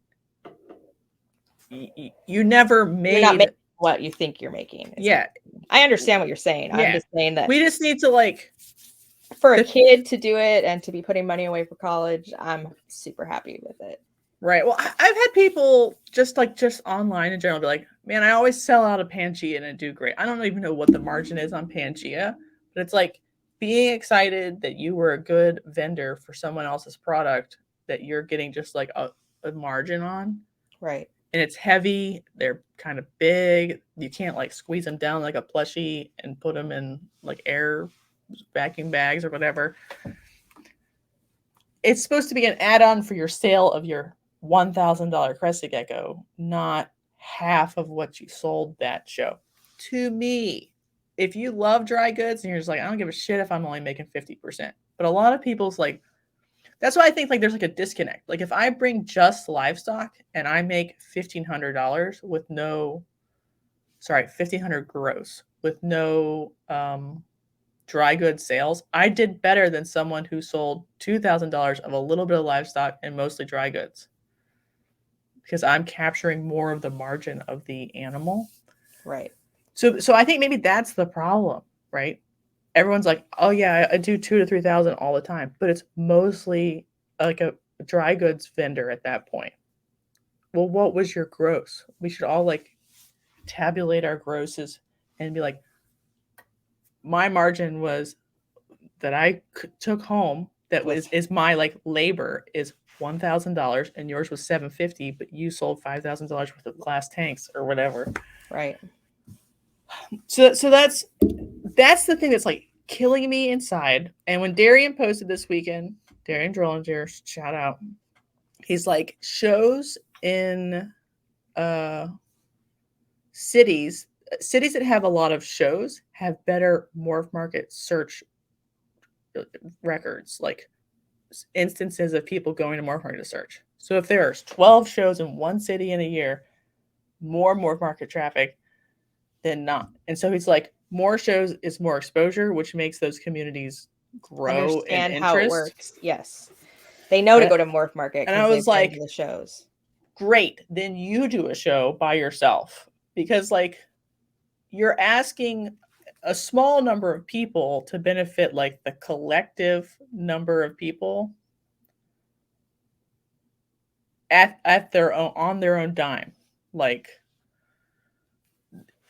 you never made. You're not making what you think you're making. Yeah. I understand what you're saying. Yeah. I'm just saying that we just need to like. For a kid to do it and to be putting money away for college, I'm super happy with it. Right. Well, I've had people just online in general be like, man, I always sell out of Pangea and I do great. I don't even know what the margin is on Pangea, but it's like being excited that you were a good vendor for someone else's product that you're getting just like a margin on. Right. And it's heavy. They're kind of big. You can't like squeeze them down like a plushie and put them in like air vacuum bags or whatever. It's supposed to be an add-on for your sale of your $1,000 crested gecko, not half of what you sold that show. To me, if you love dry goods and you're just like, I don't give a shit if I'm only making 50%. But a lot of people's like, that's why I think like there's like a disconnect. Like if I bring just livestock and I make $1,500 with $1,500 gross with no dry goods sales, I did better than someone who sold $2,000 of a little bit of livestock and mostly dry goods, because I'm capturing more of the margin of the animal. Right. So I think maybe that's the problem, right? Everyone's like, oh yeah, I do 2,000 to 3,000 all the time, but it's mostly like a dry goods vendor at that point. Well, what was your gross? We should all like tabulate our grosses and be like, my margin was that I took home that is my like labor is $1,000 and yours was $750, but you sold $5,000 worth of glass tanks or whatever. Right. So that's the thing that's like killing me inside. And when Darian posted this weekend, Darian Drollinger, shout out. He's like, shows in cities that have a lot of shows have better morph market search records, like instances of people going to morph market to search. So if there's 12 shows in one city in a year, more morph market traffic than not. And so he's like, more shows is more exposure, which makes those communities grow Understand in how it interest. works. Yes. They know to go to morph market. And I was like, the shows. Great. Then you do a show by yourself, because like you're asking a small number of people to benefit like the collective number of people at their own, on their own dime, like,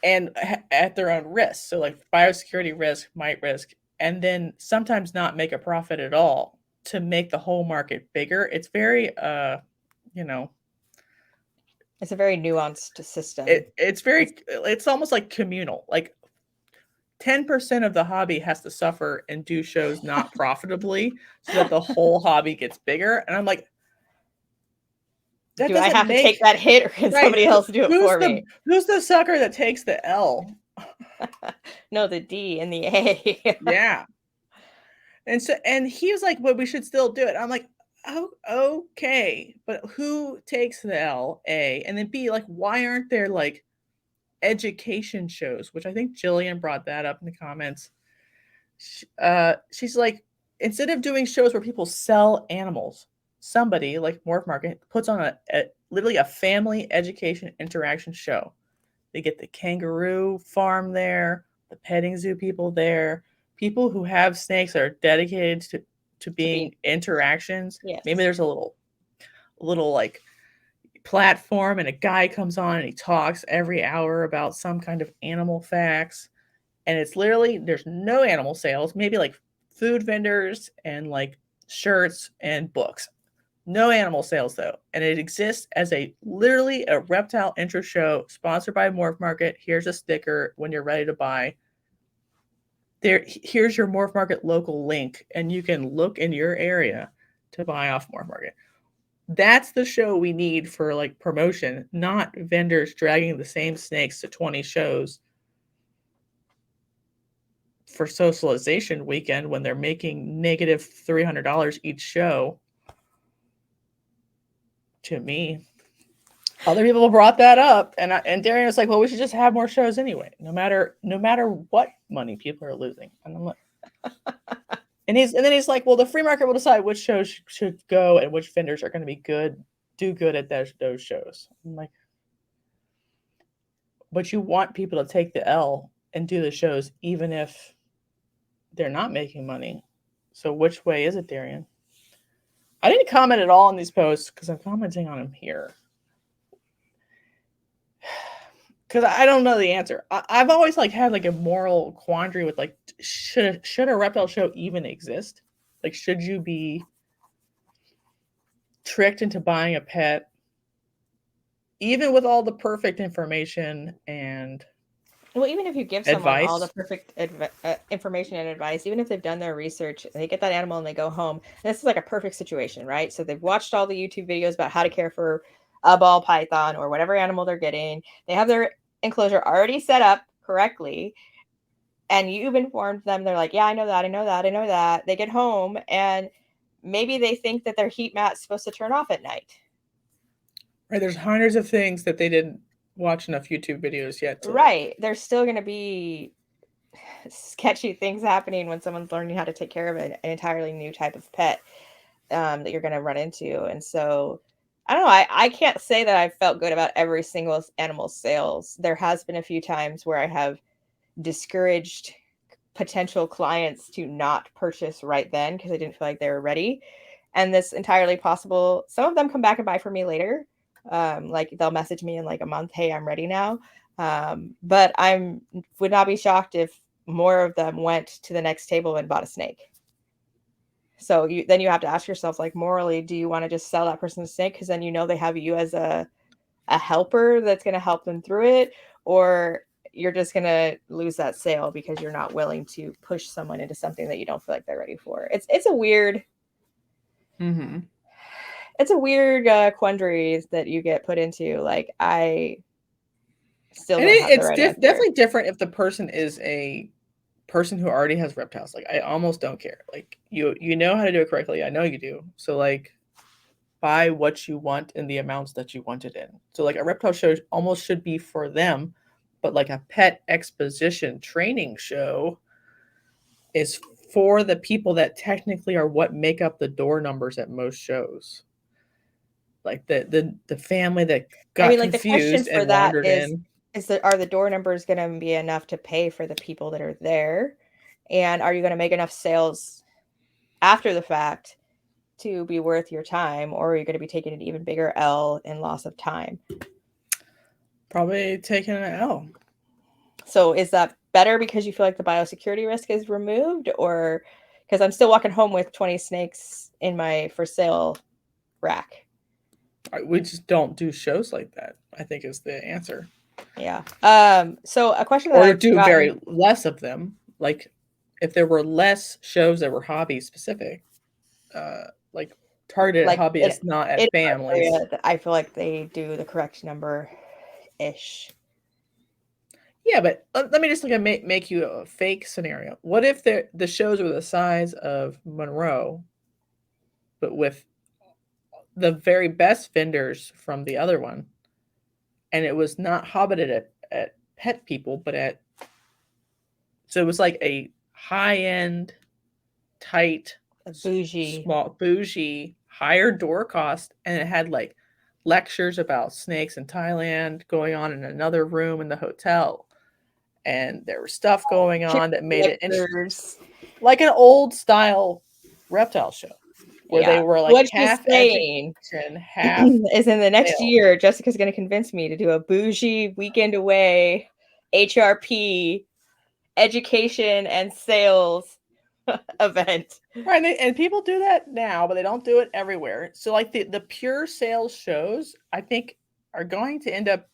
and at their own risk. So like biosecurity risk, might risk, and then sometimes not make a profit at all to make the whole market bigger. It's very it's a very nuanced system. It's almost like communal. Like 10% of the hobby has to suffer and do shows not profitably so that the whole hobby gets bigger. And I'm like, do I have to take that hit, or can somebody else do it for me? Who's the sucker that takes the L? No, the D and the A. Yeah. And he was like, well, we should still do it. I'm like, oh, okay. But who takes the L, A? And then B, like, why aren't there like education shows? Which I think Jillian brought that up in the comments. She's like, instead of doing shows where people sell animals, somebody like Morph Market puts on literally a family education interaction show. They get the kangaroo farm there, the petting zoo people there, people who have snakes are dedicated to being interactions. Yes. Maybe there's a little like platform and a guy comes on and he talks every hour about some kind of animal facts. And it's literally, there's no animal sales, maybe like food vendors and like shirts and books. No animal sales though. And it exists as literally a reptile intro show sponsored by Morph Market. Here's a sticker when you're ready to buy. Here's your Morph Market local link, and you can look in your area to buy off Morph Market. That's the show we need for like promotion, not vendors dragging the same snakes to 20 shows for socialization weekend when they're making negative $300 each show. To me, other people brought that up, and Darian was like, well, we should just have more shows anyway, no matter what money people are losing. And I'm like, and then he's like, well, the free market will decide which shows should go and which vendors are going to do good at those shows. I'm like, but you want people to take the L and do the shows even if they're not making money. So which way is it, Darian? I didn't comment at all on these posts because I'm commenting on them here. Because I don't know the answer. I've always like had like a moral quandary with like, should a reptile show even exist? Like, should you be tricked into buying a pet, even with all the perfect information and well, even if you give someone all the perfect information and advice, even if they've done their research and they get that animal and they go home, and this is like a perfect situation, right? So they've watched all the YouTube videos about how to care for a ball python or whatever animal they're getting. They have their enclosure already set up correctly, and you've informed them. They're like, yeah, I know that. They get home and maybe they think that their heat mat's supposed to turn off at night. Right. There's hundreds of things that they didn't watch enough YouTube videos yet. Right. There's still going to be sketchy things happening when someone's learning how to take care of an entirely new type of pet that you're going to run into. And so I don't know. I can't say that I've felt good about every single animal sales. There has been a few times where I have discouraged potential clients to not purchase right then because I didn't feel like they were ready. And this entirely possible. Some of them come back and buy from me later. Like they'll message me in like a month, hey, I'm ready now. But would not be shocked if more of them went to the next table and bought a snake. So then you have to ask yourself, like, morally, do you want to just sell that person a snake because then you know they have you as a helper that's going to help them through it, or you're just going to lose that sale because you're not willing to push someone into something that you don't feel like they're ready for. It's a weird Mm-hmm. It's a weird quandary that you get put into. Like, I still don't have the right answer. Definitely different if the person is a person who already has reptiles. Like, I almost don't care. Like, you know how to do it correctly. I know you do. So, like, buy what you want in the amounts that you want it in. So, like, a reptile show almost should be for them, but like a pet exposition training show is for the people that technically are what make up the door numbers at most shows. Like the family that got I mean, like, the question confused for and that wandered in. is that, are the door numbers going to be enough to pay for the people that are there? And are you going to make enough sales after the fact to be worth your time, or are you going to be taking an even bigger L in loss of time? Probably taking an L. So is that better because you feel like the biosecurity risk is removed, or because I'm still walking home with 20 snakes in my for sale rack? We just don't do shows like that, I think, is the answer. Yeah. So a question that or I've do gotten, very less of them. Like, if there were less shows that were hobby specific, like targeted at like, hobbyists, not in at our families. area, I feel like they do the correct number ish. Yeah, but let me just like make you a fake scenario. What if the shows were the size of Monroe, but with the very best vendors from the other one, and it was not hobbited at pet people, but at, so it was like a high end, tight, Bougie. small, bougie, higher door cost, and it had like lectures about snakes in Thailand going on in another room in the hotel, and there was stuff going on that made it interesting, like an old style reptile show where they were like what she's half saying education, half is in the next sale. year, Jessica's going to convince me to do a bougie weekend away HRP education and sales event. Right, and people do that now, but they don't do it everywhere. So, like, the pure sales shows, I think, are going to end up.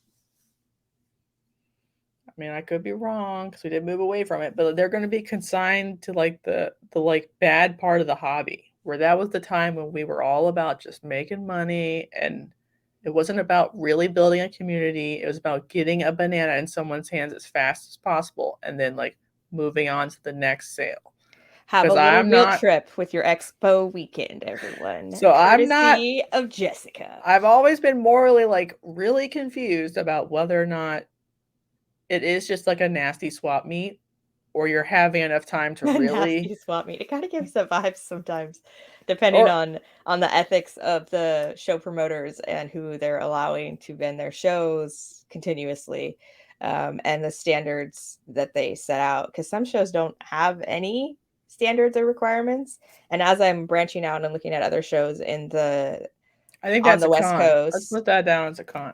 I mean, I could be wrong because we did move away from it, but they're going to be consigned to like the like bad part of the hobby, where that was the time when we were all about just making money, and it wasn't about really building a community. It was about getting a banana in someone's hands as fast as possible, and then like moving on to the next sale. Have a 'Cause little I'm guilt not trip with your expo weekend, everyone. So I'm not Courtesy of Jessica. I've always been morally like really confused about whether or not it is just like a nasty swap meet, or you're having enough time to really, Nasty swap meet. It kind of gives the vibes sometimes, depending or on the ethics of the show promoters and who they're allowing to vend their shows continuously, and the standards that they set out. Because some shows don't have any standards or requirements. And as I'm branching out and looking at other shows I think on that's the a West con. Let's Coast, put that down as a con.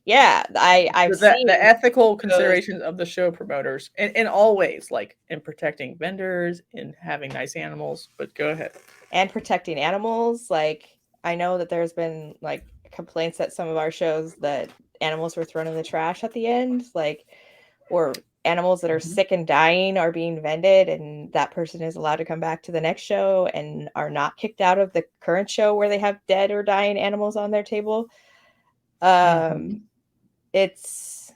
yeah, I've seen The ethical shows considerations of the show promoters in all ways, like in protecting vendors, in having nice animals. But go ahead. and protecting animals. Like, I know that there's been like complaints at some of our shows that animals were thrown in the trash at the end, like, or animals that are Mhm. sick and dying are being vended, and that person is allowed to come back to the next show and are not kicked out of the current show where they have dead or dying animals on their table. Mhm. It's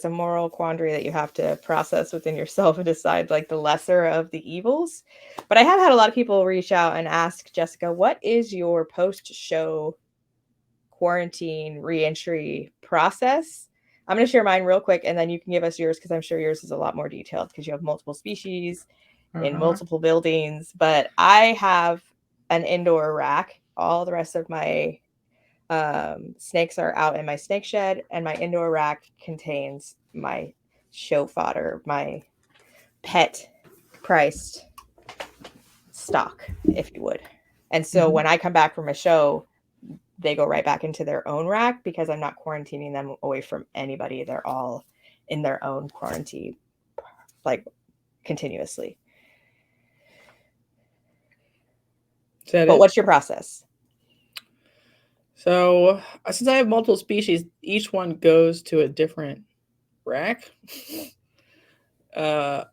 a moral quandary that you have to process within yourself and decide like the lesser of the evils. But I have had a lot of people reach out and ask Jessica, what is your post-show quarantine reentry process? I'm going to share mine real quick, and then you can give us yours, because I'm sure yours is a lot more detailed because you have multiple species in Uh-huh. multiple buildings. But I have an indoor rack. All the rest of my snakes are out in my snake shed, and my indoor rack contains my show fodder, my pet priced stock, if you would. And so when I come back from a show, they go right back into their own rack because I'm not quarantining them away from anybody. They're all in their own quarantine, like, continuously. But what's your process? So, since I have multiple species, each one goes to a different rack. But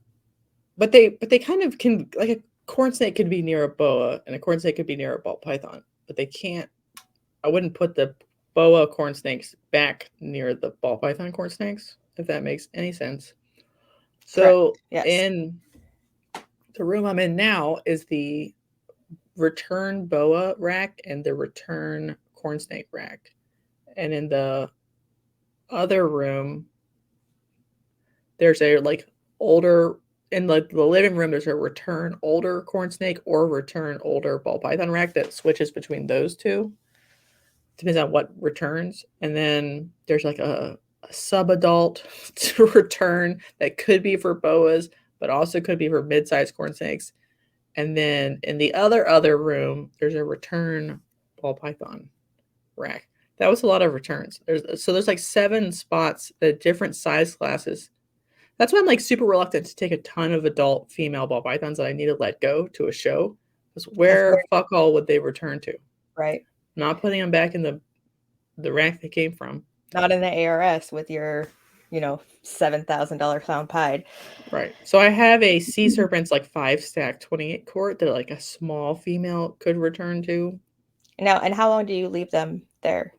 they kind of can, like, corn snake could be near a boa and a corn snake could be near a ball python, but they can't. I wouldn't put the boa corn snakes back near the ball python corn snakes, if that makes any sense. So Yes. in the room I'm in now is the return boa rack and the return corn snake rack. And in the other room, there's a like older in like the living room, there's a return older corn snake or return older ball python rack that switches between those two. Depends on what returns. And then there's like a sub-adult to return that could be for boas, but also could be for mid-sized corn snakes. And then in the other room, there's a return ball python rack. That was a lot of returns. There's like 7 spots at different size classes. That's why I'm like super reluctant to take a ton of adult female ball pythons that I need to let go to a show. Because where fuck all would they return to? Right. Not putting them back in the rack they came from. Not in the ARS with your, $7,000 clown pied. Right. So I have a sea serpent's like 5-stack 28 quart that like a small female could return to. Now, and how long do you leave them there?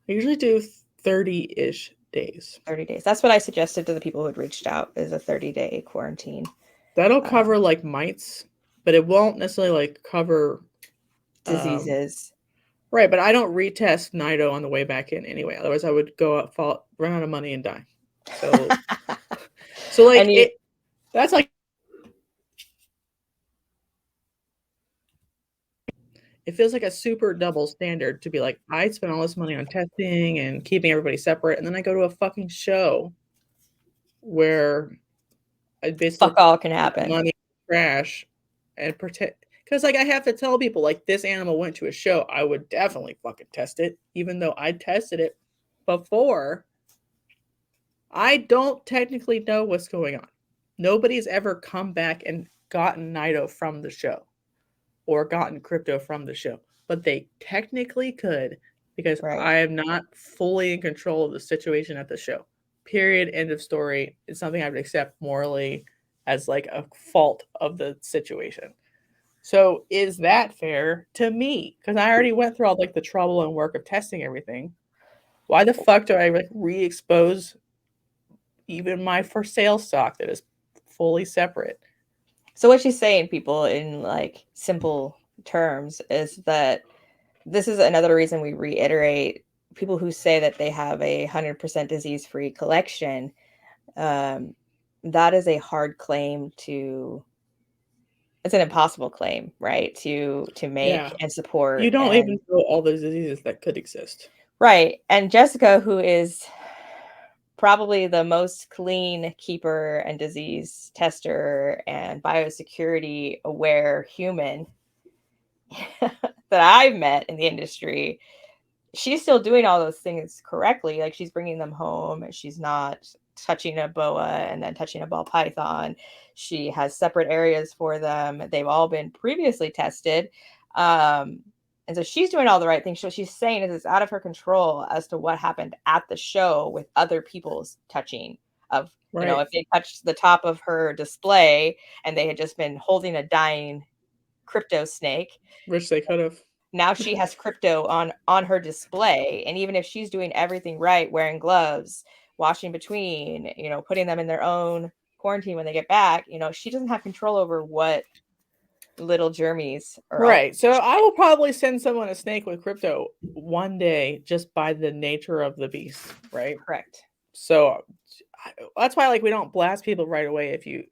I usually do 30-ish days. 30 days. That's what I suggested to the people who had reached out, is a 30-day quarantine. That'll cover like mites, but it won't necessarily like cover diseases. Right, but I don't retest Nido on the way back in anyway. Otherwise, I would go up, run out of money, and die. So like that's like it feels like a super double standard to be like, I spent all this money on testing and keeping everybody separate, and then I go to a fucking show where I basically fuck all can happen. Money crash and pretend. Because, like, I have to tell people, like, this animal went to a show. I would definitely fucking test it, even though I tested it before. I don't technically know what's going on. Nobody's ever come back and gotten Nido from the show or gotten crypto from the show. But they technically could, because I am not fully in control of the situation at the show. Period. End of story. It's something I would accept morally as, like, a fault of the situation. So is that fair to me? Because I already went through all like the trouble and work of testing everything. Why the fuck do I like re-expose even my for sale stock that is fully separate? So what she's saying, people, in like simple terms, is that this is another reason we reiterate people who say that they have a 100% disease-free collection. That is a hard claim to. It's an impossible claim, right? To make and support. You don't even know all those diseases that could exist. Right. And Jessica, who is probably the most clean keeper and disease tester and biosecurity aware human that I've met in the industry, she's still doing all those things correctly. Like, she's bringing them home. She's not touching a boa and then touching a ball python. She has separate areas for them. They've all been previously tested. And so she's doing all the right things. So she's saying is it's out of her control as to what happened at the show with other people's touching of, if they touched the top of her display and they had just been holding a dying crypto snake. Which they could have. Now she has crypto on her display. And even if she's doing everything right, wearing gloves, washing between, putting them in their own quarantine when they get back, she doesn't have control over what little germies are. Right. So I will probably send someone a snake with crypto one day just by the nature of the beast. Right. Correct. So that's why, like, we don't blast people right away. If you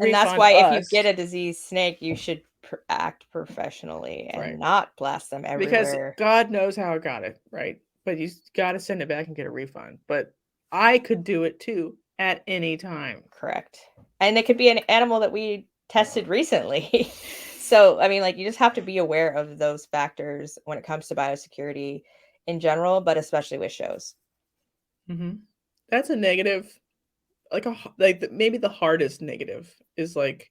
and that's why if you get a diseased snake, you should act professionally and not blast them everywhere. Because God knows how I got it, right? But you got to send it back and get a refund. But I could do it too at any time. Correct. And it could be an animal that we tested recently. So, I mean, like, you just have to be aware of those factors when it comes to biosecurity in general, but especially with shows. Mm-hmm. That's a negative. Like maybe the hardest negative is like.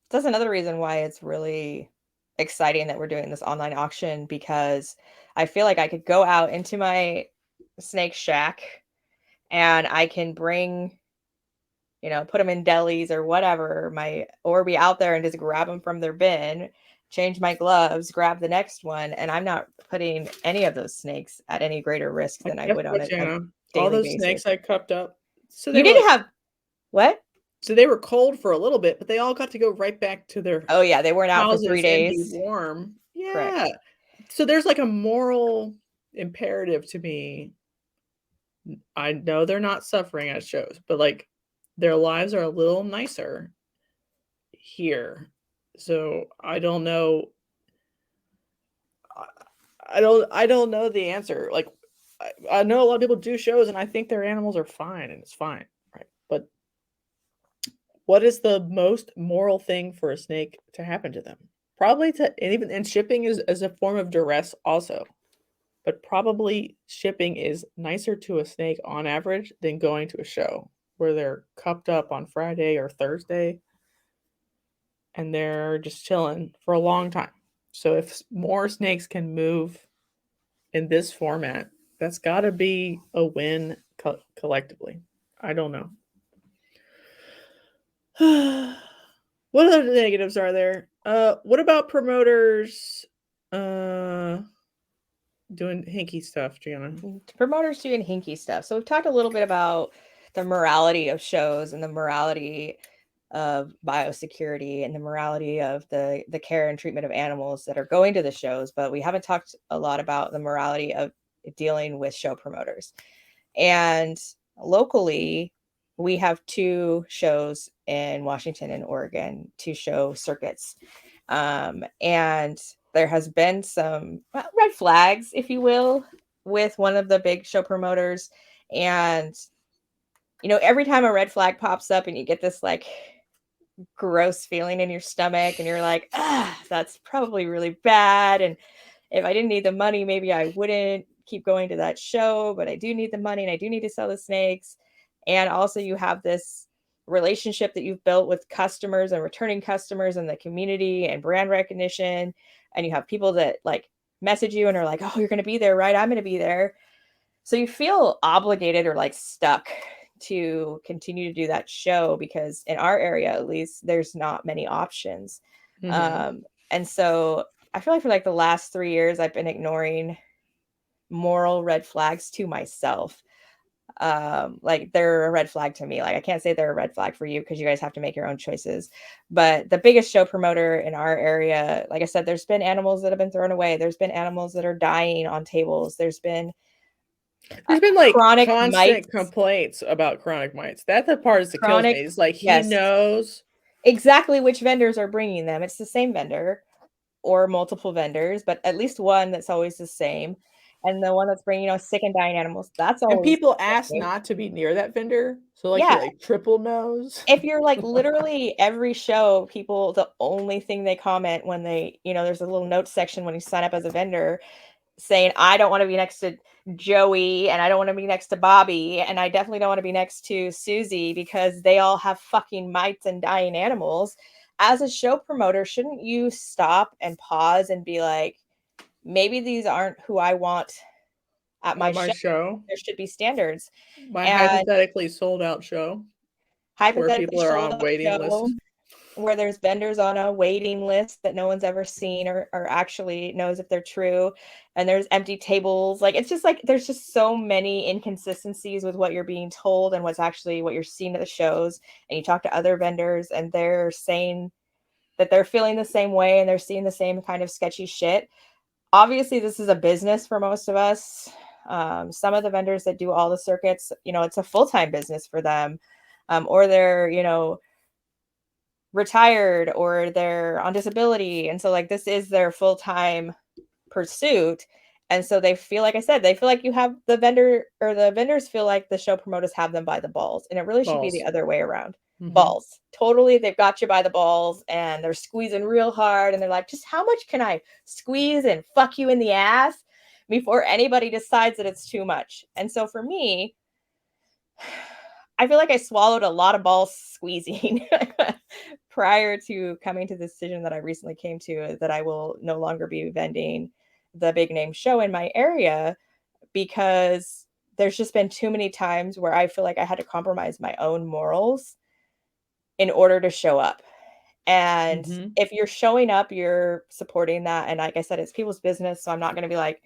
That's another reason why it's really exciting that we're doing this online auction, because I feel like I could go out into my snake shack and I can bring, put them in delis or whatever, or be out there and just grab them from their bin, change my gloves, grab the next one. And I'm not putting any of those snakes at any greater risk than I would on a Jana, daily all those basis. snakes I cupped up. So you didn't have what? So they were cold for a little bit, but they all got to go right back to their Oh yeah, they weren't out for 3 days. Warm. Yeah. Correct. So there's like a moral imperative to me. I know they're not suffering at shows, but like their lives are a little nicer here. So I don't know. I don't know the answer. Like I know a lot of people do shows and I think their animals are fine and it's fine, right? But what is the most moral thing for a snake to happen to them? Probably and shipping is a form of duress also. But probably shipping is nicer to a snake on average than going to a show where they're cupped up on Friday or Thursday and they're just chilling for a long time. So if more snakes can move in this format, that's got to be a win collectively. I don't know. What other negatives are there? What about promoters doing hinky stuff, Jana? Promoters doing hinky stuff. So we've talked a little bit about the morality of shows and the morality of biosecurity and the morality of the care and treatment of animals that are going to the shows, but we haven't talked a lot about the morality of dealing with show promoters. And locally, we have 2 shows in Washington and Oregon, 2 show circuits. And there has been some red flags, if you will, with one of the big show promoters. And, every time a red flag pops up and you get this like gross feeling in your stomach and you're like, that's probably really bad. And if I didn't need the money, maybe I wouldn't keep going to that show, but I do need the money and I do need to sell the snakes. And also you have this relationship that you've built with customers and returning customers and the community and brand recognition. And you have people that like message you and are like, oh, you're going to be there, right? I'm going to be there. So you feel obligated or like stuck to continue to do that show because in our area, at least, there's not many options. Mm-hmm. And so I feel like for like the last 3 years, I've been ignoring moral red flags to myself. Like they're a red flag to me. Like I can't say they're a red flag for you because you guys have to make your own choices. But the biggest show promoter in our area, like I said, there's been animals that have been thrown away. There's been animals that are dying on tables. There's been like chronic constant complaints about chronic mites. That's the part that kills me. It's like he knows exactly which vendors are bringing them. It's the same vendor or multiple vendors, but at least one that's always the same. And the one that's bringing, sick and dying animals, that's always. And people ask not to be near that vendor. So like, he like triple knows. If you're like literally every show, people, the only thing they comment when they, there's a little notes section when you sign up as a vendor saying, I don't want to be next to Joey and I don't want to be next to Bobby and I definitely don't want to be next to Susie because they all have fucking mites and dying animals. As a show promoter, shouldn't you stop and pause and be like, maybe these aren't who I want at my show. There should be standards. My hypothetically sold out show. Where people are on waiting lists. Where there's vendors on a waiting list that no one's ever seen or actually knows if they're true. And there's empty tables. Like, it's just like, there's just so many inconsistencies with what you're being told and what's actually what you're seeing at the shows. And you talk to other vendors and they're saying that they're feeling the same way and they're seeing the same kind of sketchy shit. Obviously, this is a business for most of us. Some of the vendors that do all the circuits, it's a full-time business for them. Or they're, retired or they're on disability. And so like, this is their full-time pursuit. And so they feel, like I said, they feel like you have the vendor or the vendors feel like the show promoters have them by the balls. And it really should be the other way around. Mm-hmm. Balls. Totally. They've got you by the balls and they're squeezing real hard. And they're like, just how much can I squeeze and fuck you in the ass before anybody decides that it's too much? And so for me, I feel like I swallowed a lot of ball squeezing prior to coming to the decision that I recently came to that I will no longer be vending the big name show in my area because there's just been too many times where I feel like I had to compromise my own morals in order to show up. And Mm-hmm. if you're showing up, you're supporting that. And like I said, it's people's business. So I'm not going to be like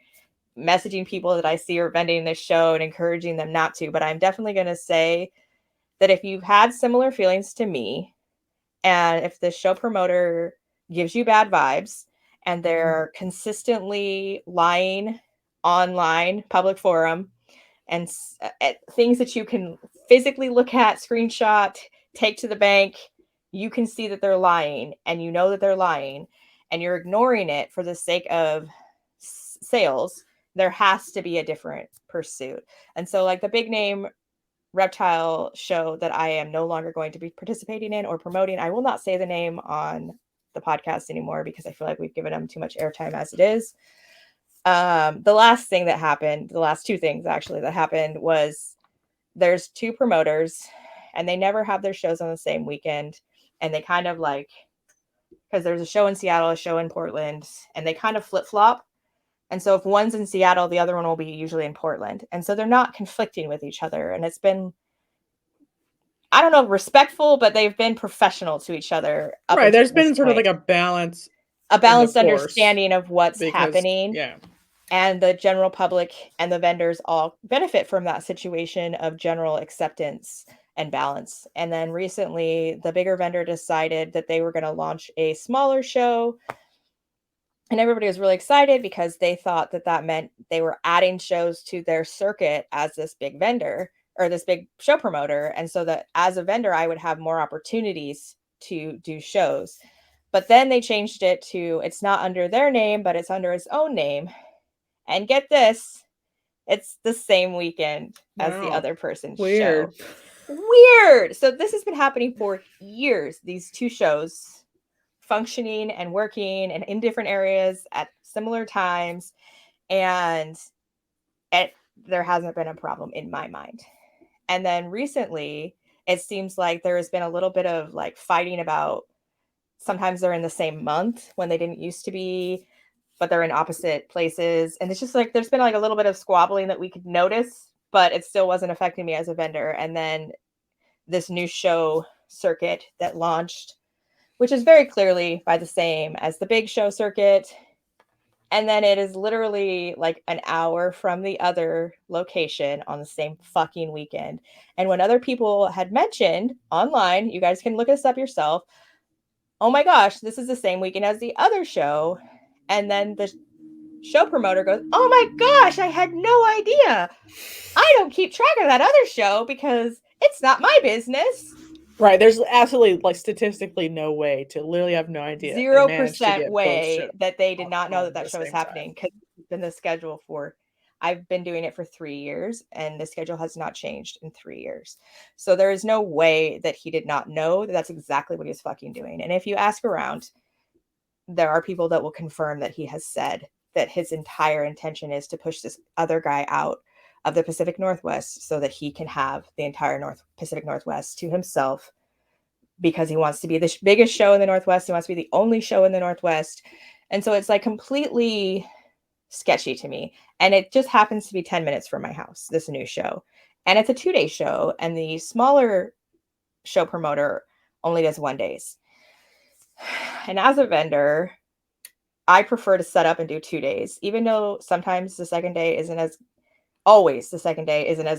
messaging people that I see are vending this show and encouraging them not to. But I'm definitely going to say that if you've had similar feelings to me, and if the show promoter gives you bad vibes and they're consistently lying online, public forum, and things that you can physically look at, screenshot, take to the bank, you can see that they're lying, and you know that they're lying, and you're ignoring it for the sake of sales, there has to be a different pursuit. And so like the big name reptile show that I am no longer going to be participating in or promoting, I will not say the name on the podcast anymore because I feel like we've given them too much airtime as it is. The last thing that happened, the last two things actually that happened, was there's two promoters and they never have their shows on the same weekend. And they kind of like, because there's a show in Seattle, a show in Portland, and they kind of flip flop. And so if one's in Seattle, the other one will be usually in Portland. And so they're not conflicting with each other. And it's been, I don't know, respectful, but they've been professional to each other. Right. There's been sort of like a balance. A balanced understanding of what's happening. Yeah. And the general public and the vendors all benefit from that situation of general acceptance and balance. And then recently, the bigger vendor decided that they were going to launch a smaller show. And everybody was really excited because they thought that that meant they were adding shows to their circuit as this big vendor or this big show promoter. And so that as a vendor, I would have more opportunities to do shows. But then they changed it to it's not under their name, but it's under its own name. And get this, it's the same weekend as the other person's show. Weird. So this has been happening for years. These two shows functioning and working and in different areas at similar times. And there hasn't been a problem in my mind. And then recently, it seems like there has been a little bit of like fighting about sometimes they're in the same month when they didn't used to be, but they're in opposite places. And it's just like, there's been like a little bit of squabbling that we could notice, but it still wasn't affecting me as a vendor. And then this new show circuit that launched, which is very clearly by the same as the big show circuit. And then it is literally like an hour from the other location on the same fucking weekend. And when other people had mentioned online, you guys can look this up yourself. Oh my gosh, this is the same weekend as the other show. And then the show promoter goes, oh my gosh, I had no idea. I don't keep track of that other show because it's not my business. Right. There's absolutely, like, statistically no way to literally have no idea. 0% way that they did not know that that show was happening because it's been the schedule for, I've been doing it for 3 years and the schedule has not changed in 3 years. So there is no way that he did not know that that's exactly what he's fucking doing. And if you ask around, there are people that will confirm that he has said that his entire intention is to push this other guy out of the Pacific Northwest so that he can have the entire Pacific Northwest to himself because he wants to be the biggest show in the Northwest. He wants to be the only show in the Northwest. And so it's like completely sketchy to me. And it just happens to be 10 minutes from my house, this new show. And it's a 2-day show. And the smaller show promoter only does 1 days. And as a vendor, I prefer to set up and do 2 days, even though sometimes the second day isn't as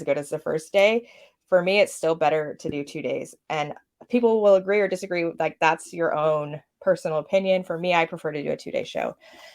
good as the first day. For me, it's still better to do 2 days. And people will agree or disagree. Like, that's your own personal opinion. For me, I prefer to do a 2-day show.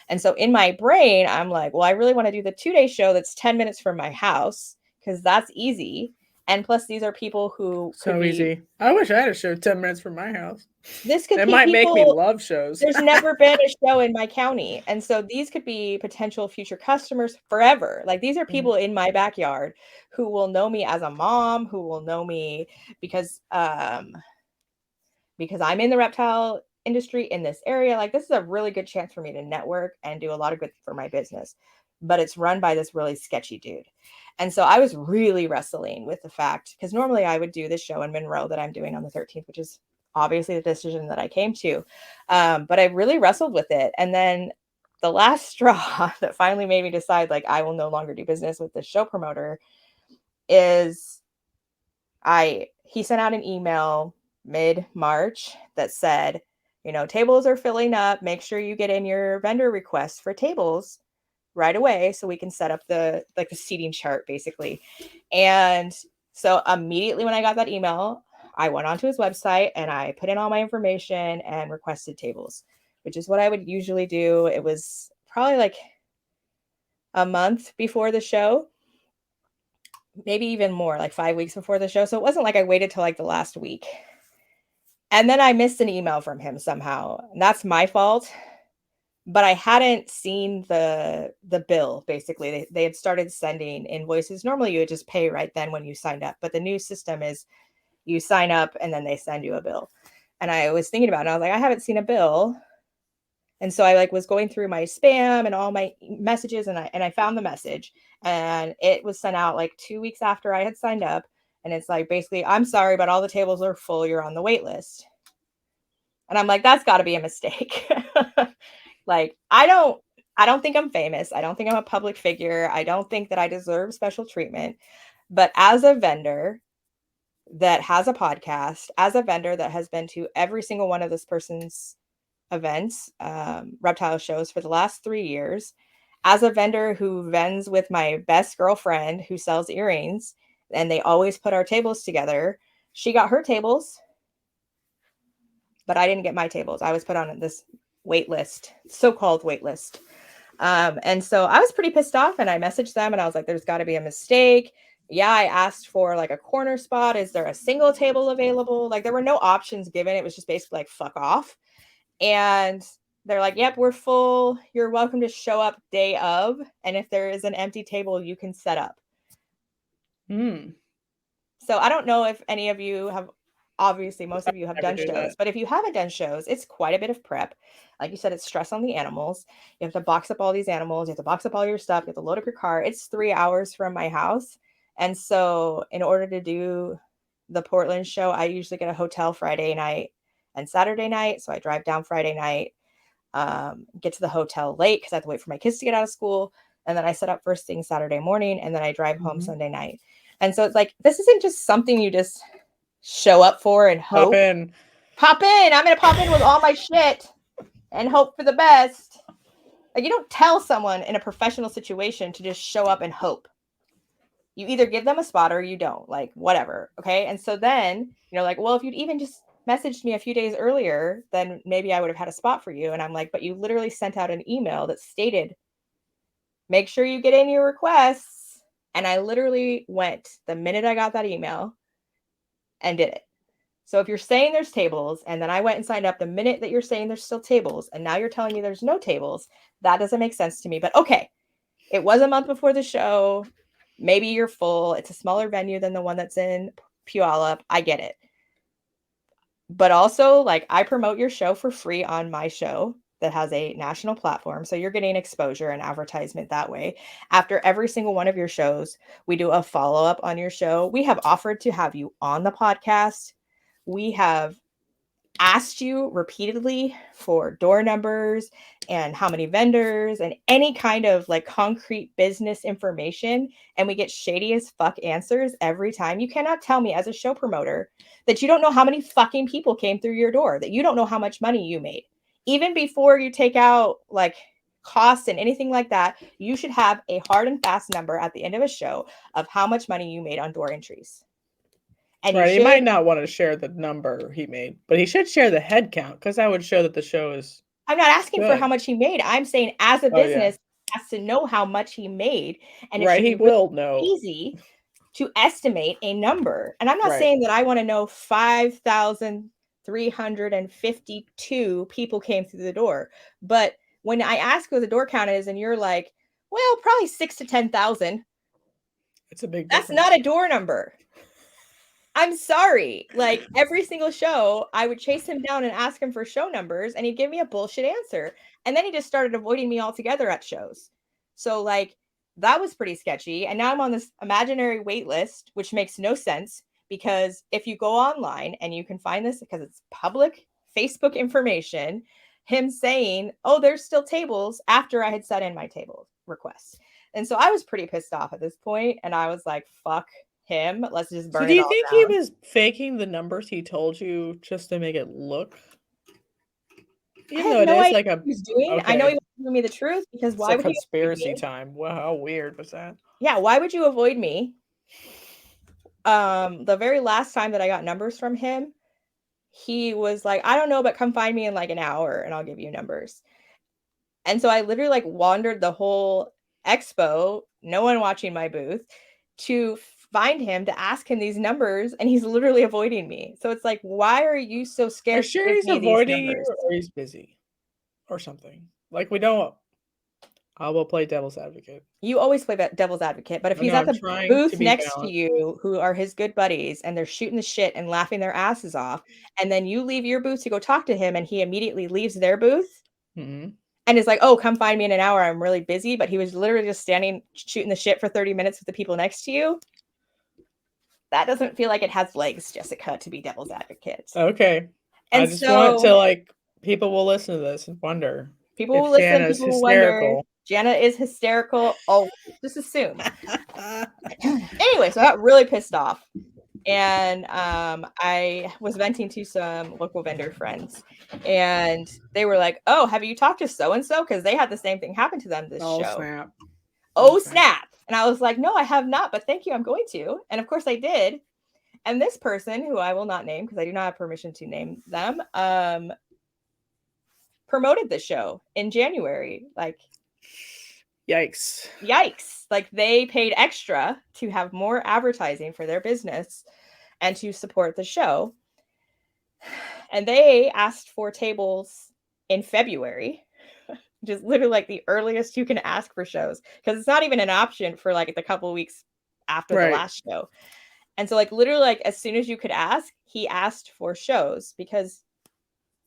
And so in my brain, I'm like, well, I really want to do the 2-day show that's 10 minutes from my house because that's easy. And plus, these are people who easy. I wish I had a show 10 minutes from my house. This could might make me love shows. There's never been a show in my county. And so these could be potential future customers forever. Like, these are people in my backyard who will know me as a mom, who will know me because I'm in the reptile industry in this area. Like, this is a really good chance for me to network and do a lot of good for my business. But it's run by this really sketchy dude. And so I was really wrestling with the fact, because normally I would do this show in Monroe that I'm doing on the 13th, which is obviously the decision that I came to. But I really wrestled with it. And then the last straw that finally made me decide, like, I will no longer do business with this show promoter is he sent out an email mid-March that said, tables are filling up. Make sure you get in your vendor requests for tables right away so we can set up the seating chart basically. And so immediately when I got that email, I went onto his website and I put in all my information and requested tables, which is what I would usually do. It was probably like a month before the show, maybe even more, like 5 weeks before the show. So it wasn't like I waited till like the last week. And then I missed an email from him somehow. And that's my fault. But I hadn't seen the bill, basically. They had started sending invoices. Normally you would just pay right then when you signed up. But the new system is you sign up and then they send you a bill. And I was thinking about it. I was like, I haven't seen a bill. And so I was going through my spam and all my messages, and I found the message, and it was sent out like 2 weeks after I had signed up. And it's like, basically, I'm sorry, but all the tables are full. You're on the wait list. And I'm like, that's got to be a mistake. Like, I don't think I'm famous. I don't think I'm a public figure. I don't think that I deserve special treatment. But as a vendor that has a podcast, as a vendor that has been to every single one of this person's events, Reptile Shows for the last 3 years, as a vendor who vends with my best girlfriend who sells earrings, and they always put our tables together. She got her tables, but I didn't get my tables. I was put on this wait list, so-called wait list. And so I was pretty pissed off, and I messaged them and I was like, there's got to be a mistake. Yeah, I asked for like a corner spot. Is there a single table available? Like, there were no options given. It was just basically like, fuck off. And they're like, yep, we're full. You're welcome to show up day of. And if there is an empty table, you can set up. So I don't know if any of you have, obviously most of you have done shows, but if you haven't done shows, it's quite a bit of prep. Like you said, it's stress on the animals. You have to box up all these animals. You have to box up all your stuff. You have to load up your car. It's 3 hours from my house. And so in order to do the Portland show, I usually get a hotel Friday night and Saturday night. So I drive down Friday night, get to the hotel late because I have to wait for my kids to get out of school. And then I set up first thing Saturday morning, and then I drive home Sunday night. And so it's like, this isn't just something you just show up for and hope. Pop in. I'm going to pop in with all my shit and hope for the best. Like, you don't tell someone in a professional situation to just show up and hope. You either give them a spot or you don't, like, whatever. Okay. And so then, like, well, if you'd even just messaged me a few days earlier, then maybe I would have had a spot for you. And I'm like, but you literally sent out an email that stated, make sure you get in your requests. And I literally went the minute I got that email and did it. So if you're saying there's tables, and then I went and signed up the minute that you're saying there's still tables, and now you're telling me there's no tables, that doesn't make sense to me. But okay, it was a month before the show. Maybe you're full. It's a smaller venue than the one that's in Puyallup. I get it. But also, like, I promote your show for free on my show that has a national platform. So you're getting exposure and advertisement that way. After every single one of your shows, we do a follow-up on your show. We have offered to have you on the podcast. We have asked you repeatedly for door numbers and how many vendors and any kind of like concrete business information. And we get shady as fuck answers every time. You cannot tell me as a show promoter that you don't know how many fucking people came through your door, that you don't know how much money you made. Even before you take out like costs and anything like that, you should have a hard and fast number at the end of a show of how much money you made on door entries. And right, he might not want to share the number he made, but he should share the head count, because that would show that the show is. I'm not asking for how much he made. I'm saying as a business, he has to know how much he made, and it should be will know. Easy to estimate a number. And I'm not saying that I want to know 5,352 people came through the door, but when I ask what the door count is, and you're like, well, probably 6,000 to 10,000. It's a big difference. That's not a door number. I'm sorry. Like, every single show, I would chase him down and ask him for show numbers, and he'd give me a bullshit answer. And then he just started avoiding me altogether at shows. So, like, that was pretty sketchy. And now I'm on this imaginary wait list, which makes no sense, because if you go online, and you can find this because it's public Facebook information, him saying, oh, there's still tables, after I had set in my table requests. And so I was pretty pissed off at this point, and I was like, fuck him. Let's just burn So do it you all think down. he was faking the numbers he told you just to make it look? I Even have though it no is idea like what a he was doing. I know he okay, was giving me the truth because it's why a would he avoid conspiracy me? time. Wow, how weird was that? Yeah, why would you avoid me? The very last time that I got numbers from him, he was like, I don't know, but come find me in like an hour and I'll give you numbers. And so I literally like wandered the whole expo, no one watching my booth, to find him to ask him these numbers, and he's literally avoiding me. So it's like, why are you so Are you scared to sure give he's me these avoiding numbers? you or he's busy or something? Like we don't. I will play devil's advocate. You always play that devil's advocate, but if I he's know at I'm the trying to booth be next to balanced. you, who are his good buddies, and they're shooting the shit and laughing their asses off, and then you leave your booth to go talk to him, and he immediately leaves their booth Mm-hmm. and is like, "Oh, come find me in an hour. I'm really busy." But he was literally just standing shooting the shit for 30 minutes with the people next to you. That doesn't feel like it has legs, Jessica, to be devil's advocate. Okay. I And just want so to like people will listen to this and wonder people will if listen, Jana's people will wonder. hysterical. Jana is hysterical. Oh, just assume. Anyway, so I got really pissed off. And I was venting to some local vendor friends, and they were like, "Oh, have you talked to so and so? Because they had the same thing happen to them this Oh show." snap. Oh Okay. snap! And I was like, "No, I have not, but thank you. I'm going to." And of course, I did. And this person, who I will not name because I do not have permission to name them, promoted the show in January. Like, Yikes. yikes! Like they paid extra to have more advertising for their business and to support the show. And they asked for tables in February, which is literally like the earliest you can ask for shows because it's not even an option for like the couple weeks after the Right. last show. And so like literally like as soon as you could ask, he asked for shows because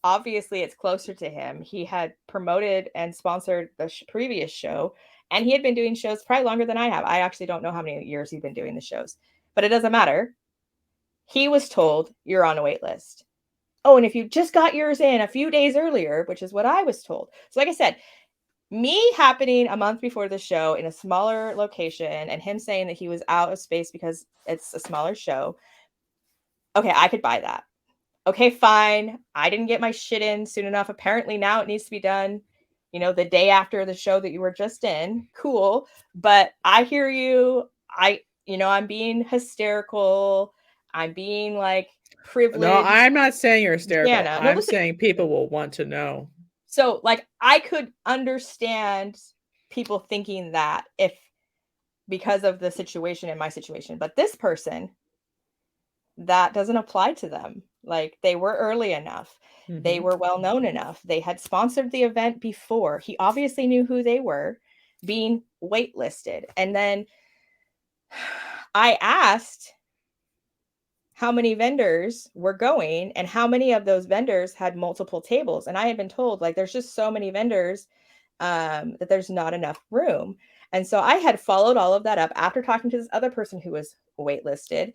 obviously it's closer to him. He had promoted and sponsored the previous show, and he had been doing shows probably longer than I have. I actually don't know how many years he's been doing the shows, but it doesn't matter. He was told you're on a wait list. Oh, and if you just got yours in a few days earlier, which is what I was told. So like I said, me happening a month before the show in a smaller location and him saying that he was out of space because it's a smaller show. Okay, I could buy that. Okay, fine. I didn't get my shit in soon enough. Apparently now it needs to be done, the day after the show that you were just in. Cool. But I hear you. I'm being hysterical. I'm being like No, privileged. I'm not saying you're hysterical. Jana. No, I'm listen. saying people will want to know. So, like, I could understand people thinking that if because of the situation in my situation, but this person, that doesn't apply to them. Like, they were early enough. They Mm-hmm. were well known enough. They had sponsored the event before. He obviously knew who they were being waitlisted. And then I asked how many vendors were going and how many of those vendors had multiple tables. And I had been told, like, there's just so many vendors that there's not enough room. And so I had followed all of that up after talking to this other person who was waitlisted.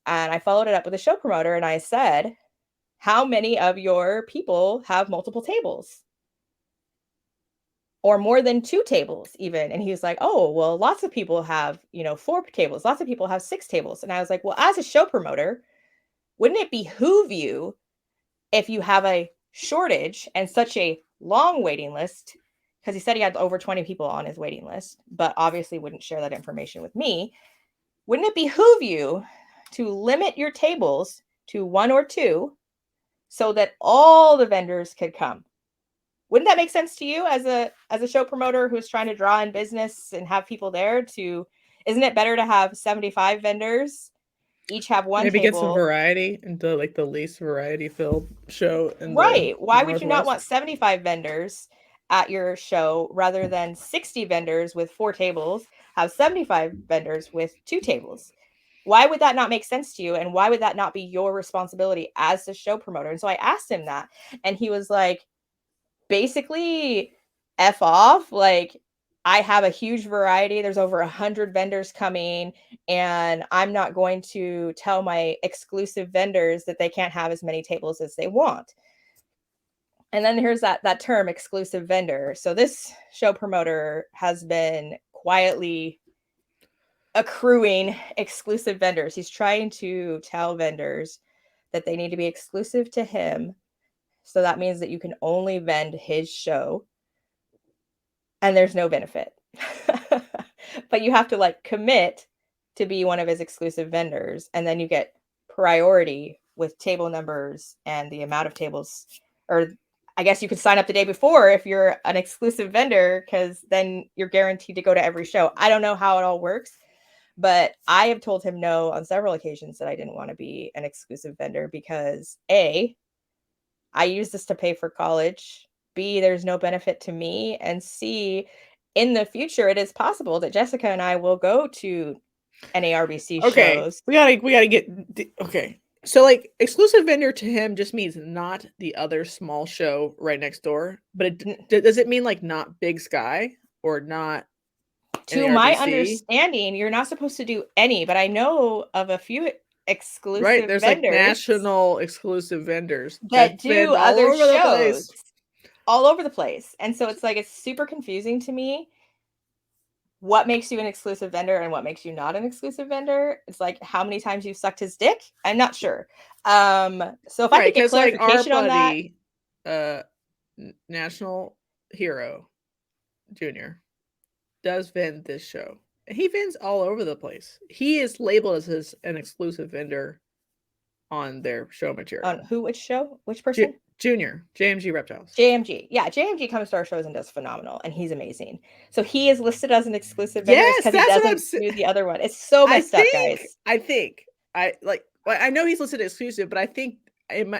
And I followed it up with a show promoter and I said, how many of your people have multiple tables? Or more than 2 tables even. And he was like, oh, well, lots of people have, 4 tables. Lots of people have 6 tables. And I was like, well, as a show promoter, wouldn't it behoove you if you have a shortage and such a long waiting list? Because he said he had over 20 people on his waiting list, but obviously wouldn't share that information with me. Wouldn't it behoove you to limit your tables to 1 or 2 so that all the vendors could come? Wouldn't that make sense to you as a show promoter who's trying to draw in business and have people there isn't it better to have 75 vendors, each have one Maybe get some table? variety into like the least variety filled show in the Right. Why would you not Northwest. want 75 vendors at your show rather than 60 vendors with 4 tables, have 75 vendors with 2 tables? Why would that not make sense to you? And why would that not be your responsibility as the show promoter? And so I asked him that, and he was like, basically, F off. Like, I have a huge variety. There's over 100 vendors coming, and I'm not going to tell my exclusive vendors that they can't have as many tables as they want. And then here's that term, exclusive vendor. So this show promoter has been quietly accruing exclusive vendors. He's trying to tell vendors that they need to be exclusive to him. So that means that you can only vend his show and there's no benefit. But you have to like commit to be one of his exclusive vendors, and then you get priority with table numbers and the amount of tables. Or I guess you could sign up the day before if you're an exclusive vendor, because then you're guaranteed to go to every show. I don't know how it all works, but I have told him no on several occasions that I didn't want to be an exclusive vendor because A, I use this to pay for college. B, there's no benefit to me. And C, in the future, it is possible that Jessica and I will go to NARBC shows. We gotta get okay. So like exclusive vendor to him just means not the other small show right next door, but does it mean like not Big Sky or not? To my understanding, you're not supposed to do any, but I know of a few exclusive right. There's vendors, like national exclusive vendors that do other shows all over the place. And so it's like, it's super confusing to me what makes you an exclusive vendor and what makes you not an exclusive vendor. It's like how many times you've sucked his dick. I'm not sure. So if I could get clarification on that. National Hero Junior does vend this show. He vends all over the place. He is labeled as an exclusive vendor on their show material. On who? Which show? Which person? Junior. JMG Reptiles. JMG. Yeah, JMG comes to our shows and does phenomenal, and he's amazing. So he is listed as an exclusive vendor because he doesn't do the other one. It's so messed up, guys. I know he's listed exclusive, but I think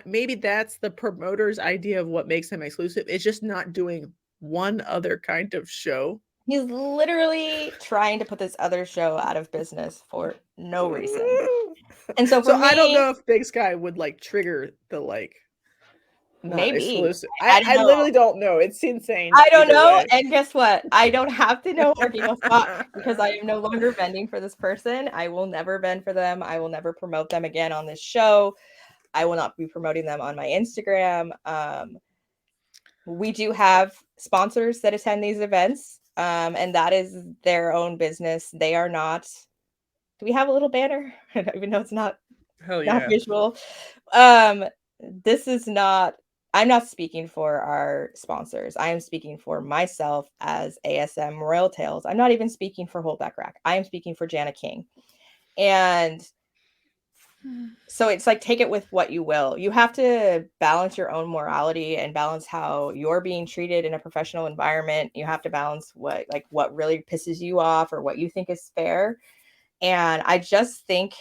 maybe that's the promoter's idea of what makes him exclusive. It's just not doing one other kind of show. He's literally trying to put this other show out of business for no reason. And so for me, I don't know if Big Sky would like trigger the like maybe exclusive. I literally don't know. It's insane. I don't know. And guess what? I don't have to know or give a fuck because I am no longer vending for this person. I will never vend for them. I will never promote them again on this show. I will not be promoting them on my Instagram. We do have sponsors that attend these events. And that is their own business. They are not. Do we have a little banner? I don't even know it's not, not visual. This is not. I'm not speaking for our sponsors. I am speaking for myself as ASM Royal Tales. I'm not even speaking for Holdback Rack. I am speaking for Jana King. And so it's like, take it with what you will. You have to balance your own morality and balance how you're being treated in a professional environment. You have to balance what really pisses you off or what you think is fair. And I just think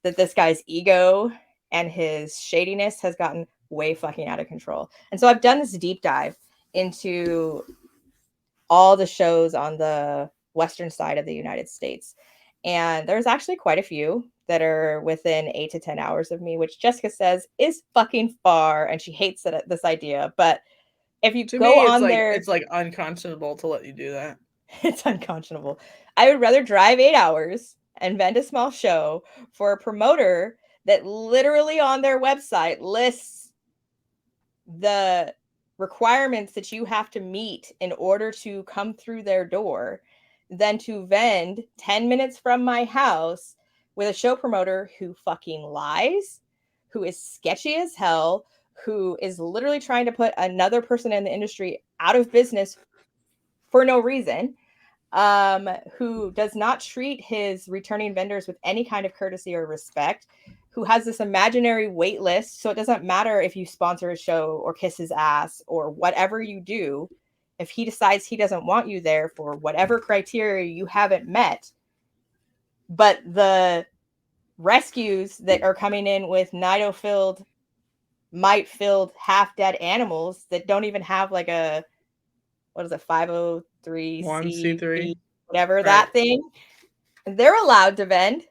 that this guy's ego and his shadiness has gotten way fucking out of control. And so I've done this deep dive into all the shows on the western side of the United States. And there's actually quite a few that are within 8 to 10 hours of me, which Jessica says is fucking far, and she hates this idea. But if you go on there, it's like unconscionable to let you do that. It's unconscionable. I would rather drive 8 hours and vend a small show for a promoter that literally on their website lists the requirements that you have to meet in order to come through their door than to vend 10 minutes from my house with a show promoter who fucking lies, who is sketchy as hell, who is literally trying to put another person in the industry out of business for no reason, who does not treat his returning vendors with any kind of courtesy or respect, who has this imaginary wait list. So it doesn't matter if you sponsor a show or kiss his ass or whatever you do. If he decides he doesn't want you there for whatever criteria you haven't met, but the rescues that are coming in with mite-filled, half-dead animals that don't even have like a, what is it, 503c3, whatever, right, that thing, they're allowed to vend.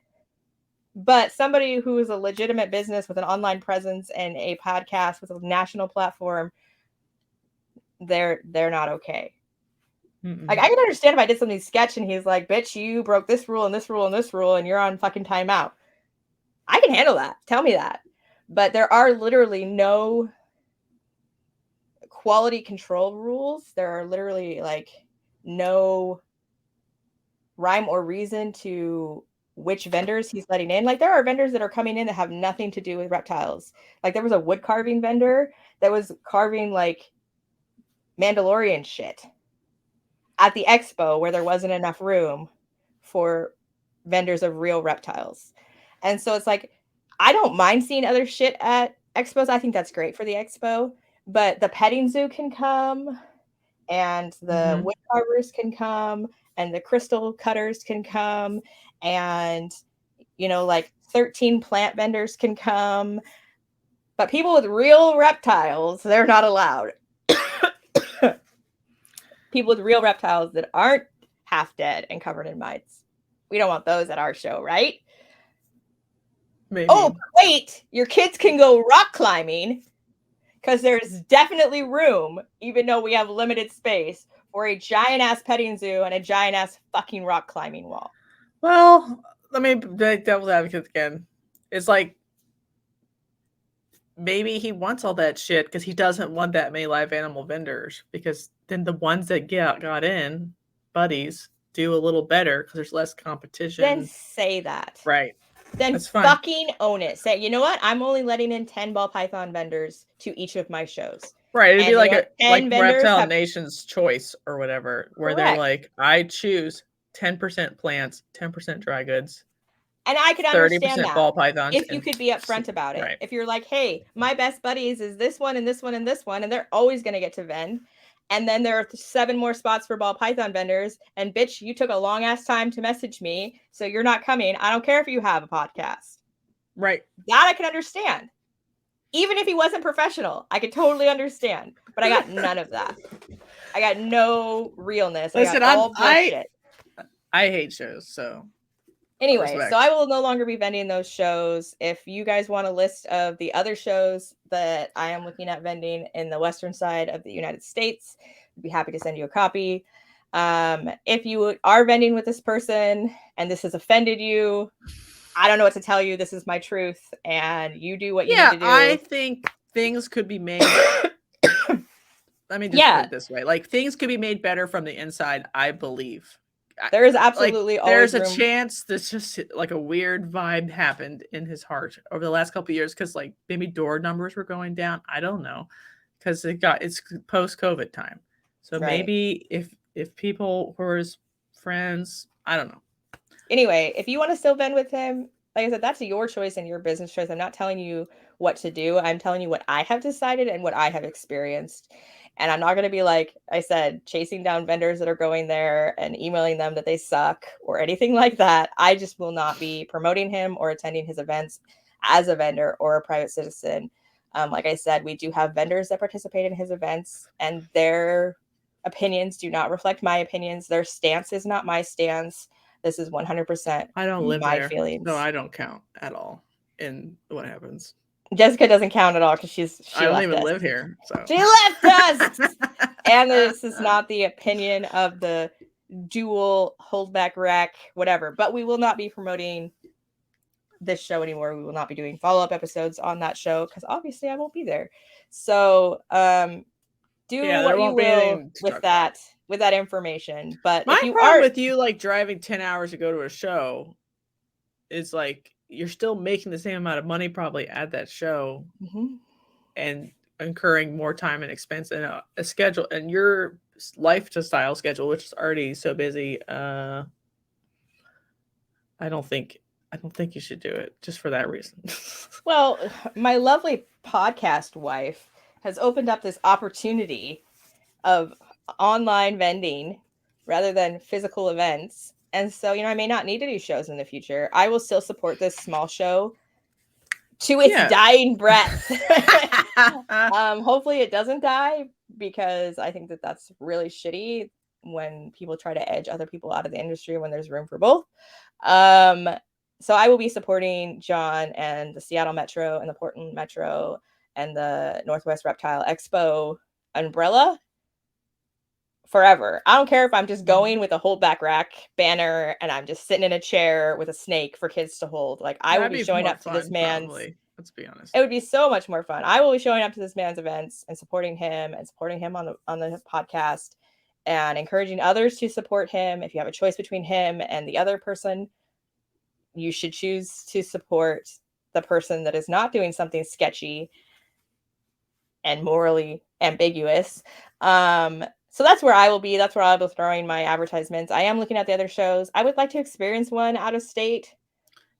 But somebody who is a legitimate business with an online presence and a podcast with a national platform, they're not okay. Like, I can understand if I did something sketch and he's like, bitch, you broke this rule and this rule and this rule and you're on fucking timeout. I can handle that. Tell me that. But there are literally no quality control rules. There are literally like no rhyme or reason to which vendors he's letting in. Like there are vendors that are coming in that have nothing to do with reptiles. Like there was a wood carving vendor that was carving like Mandalorian shit at the expo where there wasn't enough room for vendors of real reptiles. And so it's like, I don't mind seeing other shit at expos. I think that's great for the expo, but the petting zoo can come and the wood carvers can come and the crystal cutters can come and, you know, like 13 plant vendors can come, but people with real reptiles, they're not allowed. People with real reptiles that aren't half dead and covered in mites. We don't want those at our show, right? Maybe. Oh, wait, your kids can go rock climbing because there's definitely room, even though we have limited space, for a giant ass petting zoo and a giant ass fucking rock climbing wall. Well, let me make devil's advocate again. It's like maybe he wants all that shit because he doesn't want that many live animal vendors, because then the ones that got in, buddies, do a little better because there's less competition. Then say that. Right. Then fucking own it. Say, you know what? I'm only letting in 10 ball python vendors to each of my shows. Right. It'd be like Reptile Nation's Choice or whatever, where they're like, I choose 10% plants, 10% dry goods. And I could understand 30% that ball pythons if you could be upfront about it. Right. If you're like, hey, my best buddies is this one and this one and this one, and they're always going to get to vend. And then there are 7 more spots for ball python vendors. And bitch, you took a long ass time to message me, so you're not coming. I don't care if you have a podcast. Right. That I can understand. Even if he wasn't professional, I could totally understand. But I got none of that. I got no realness. Listen, I got all bullshit. I hate shows, so. Anyway, so I will no longer be vending those shows. If you guys want a list of the other shows that I am looking at vending in the western side of the United States, I'd be happy to send you a copy. If you are vending with this person and this has offended you, I don't know what to tell you. This is my truth, and you do what you need to do. I think things could be made. Let me just put it this way: like things could be made better from the inside. I believe. There is absolutely there's a chance that's just like a weird vibe happened in his heart over the last couple of years, because like maybe door numbers were going down. I don't know, because it's post-COVID time, so maybe if people were his friends, I don't know. Anyway, if you want to still vend with him, like I said, that's your choice and your business choice. I'm not telling you what to do. I'm telling you what I have decided and what I have experienced. And I'm not going to be, like I said, chasing down vendors that are going there and emailing them that they suck or anything like that. I just will not be promoting him or attending his events as a vendor or a private citizen. Like I said, we do have vendors that participate in his events, and their opinions do not reflect my opinions. Their stance is not my stance. This is 100% I don't live my there. feelings. No, I don't count at all in what happens. Jessica doesn't count at all because she I don't even live here. So she left us. And this is not the opinion of the dual holdback rack, whatever. But we will not be promoting this show anymore. We will not be doing follow-up episodes on that show because obviously I won't be there. So do what you will with that information. But my problem with you like driving 10 hours to go to a show is like you're still making the same amount of money probably at that show and incurring more time and expense and a schedule and your lifestyle schedule, which is already so busy. I don't think you should do it just for that reason. Well, my lovely podcast wife has opened up this opportunity of online vending rather than physical events. And so, I may not need to do shows in the future. I will still support this small show to its dying breath. Hopefully it doesn't die, because I think that that's really shitty when people try to edge other people out of the industry when there's room for both. So I will be supporting John and the Seattle Metro and the Portland Metro and the Northwest Reptile Expo umbrella forever. I don't care if I'm just going with a holdback rack banner and I'm just sitting in a chair with a snake for kids to hold. Like I will be showing up to this man's. Probably. Let's be honest. It would be so much more fun. I will be showing up to this man's events and supporting him on the podcast and encouraging others to support him. If you have a choice between him and the other person, you should choose to support the person that is not doing something sketchy and morally ambiguous. So that's where I will be. That's where I'll be throwing my advertisements. I am looking at the other shows. I would like to experience one out of state.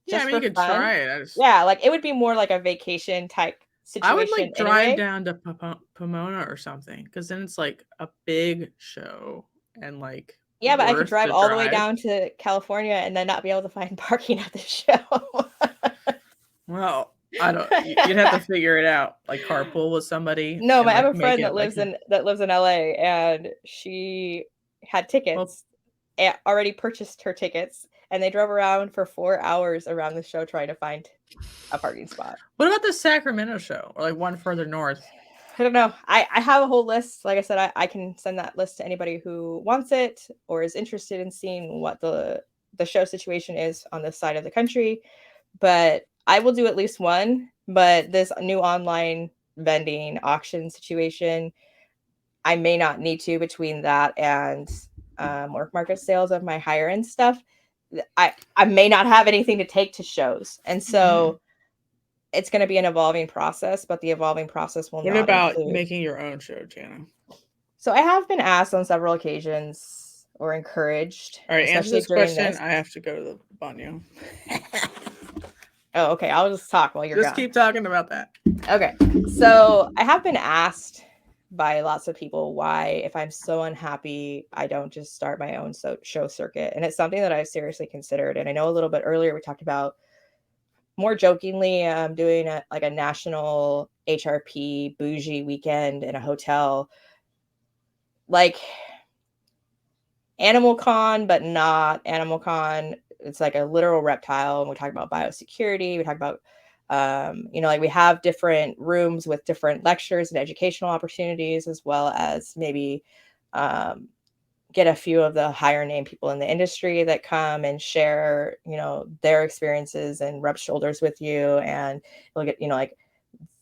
Yeah, I mean, you could try it. Yeah, like it would be more like a vacation type situation. I would like drive anyway. down to Pomona or something, because then it's like a big show and like. Yeah, but I could drive all the way down to California and then not be able to find parking at the show. Well, I don't. You'd have to figure it out, like carpool with somebody. No, I have a friend that lives in LA, and she had tickets, already purchased her tickets, and they drove around for 4 hours around the show trying to find a parking spot. What about the Sacramento show, or like one further north? I don't know. I have a whole list. Like I said, I can send that list to anybody who wants it or is interested in seeing what the show situation is on this side of the country. But I will do at least one. But this new online vending auction situation, I may not need to between that and work market sales of my higher end stuff. I may not have anything to take to shows. And so it's going to be an evolving process, but the evolving process will not include... What about making your own show, Jana? So I have been asked on several occasions or encouraged. All right, answer this question. I have to go to the banyo. Oh, okay. I'll just talk while you're gone. Keep talking about that. Okay. So I have been asked by lots of people why, if I'm so unhappy, I don't just start my own show circuit. And it's something that I've seriously considered. And I know a little bit earlier we talked about, more jokingly, I'm doing a national HRP bougie weekend in a hotel, like Animal Con, but not Animal Con. It's like a literal reptile, and we talk about biosecurity. We talk about, like we have different rooms with different lectures and educational opportunities, as well as maybe get a few of the higher name people in the industry that come and share, their experiences and rub shoulders with you. And you'll get, like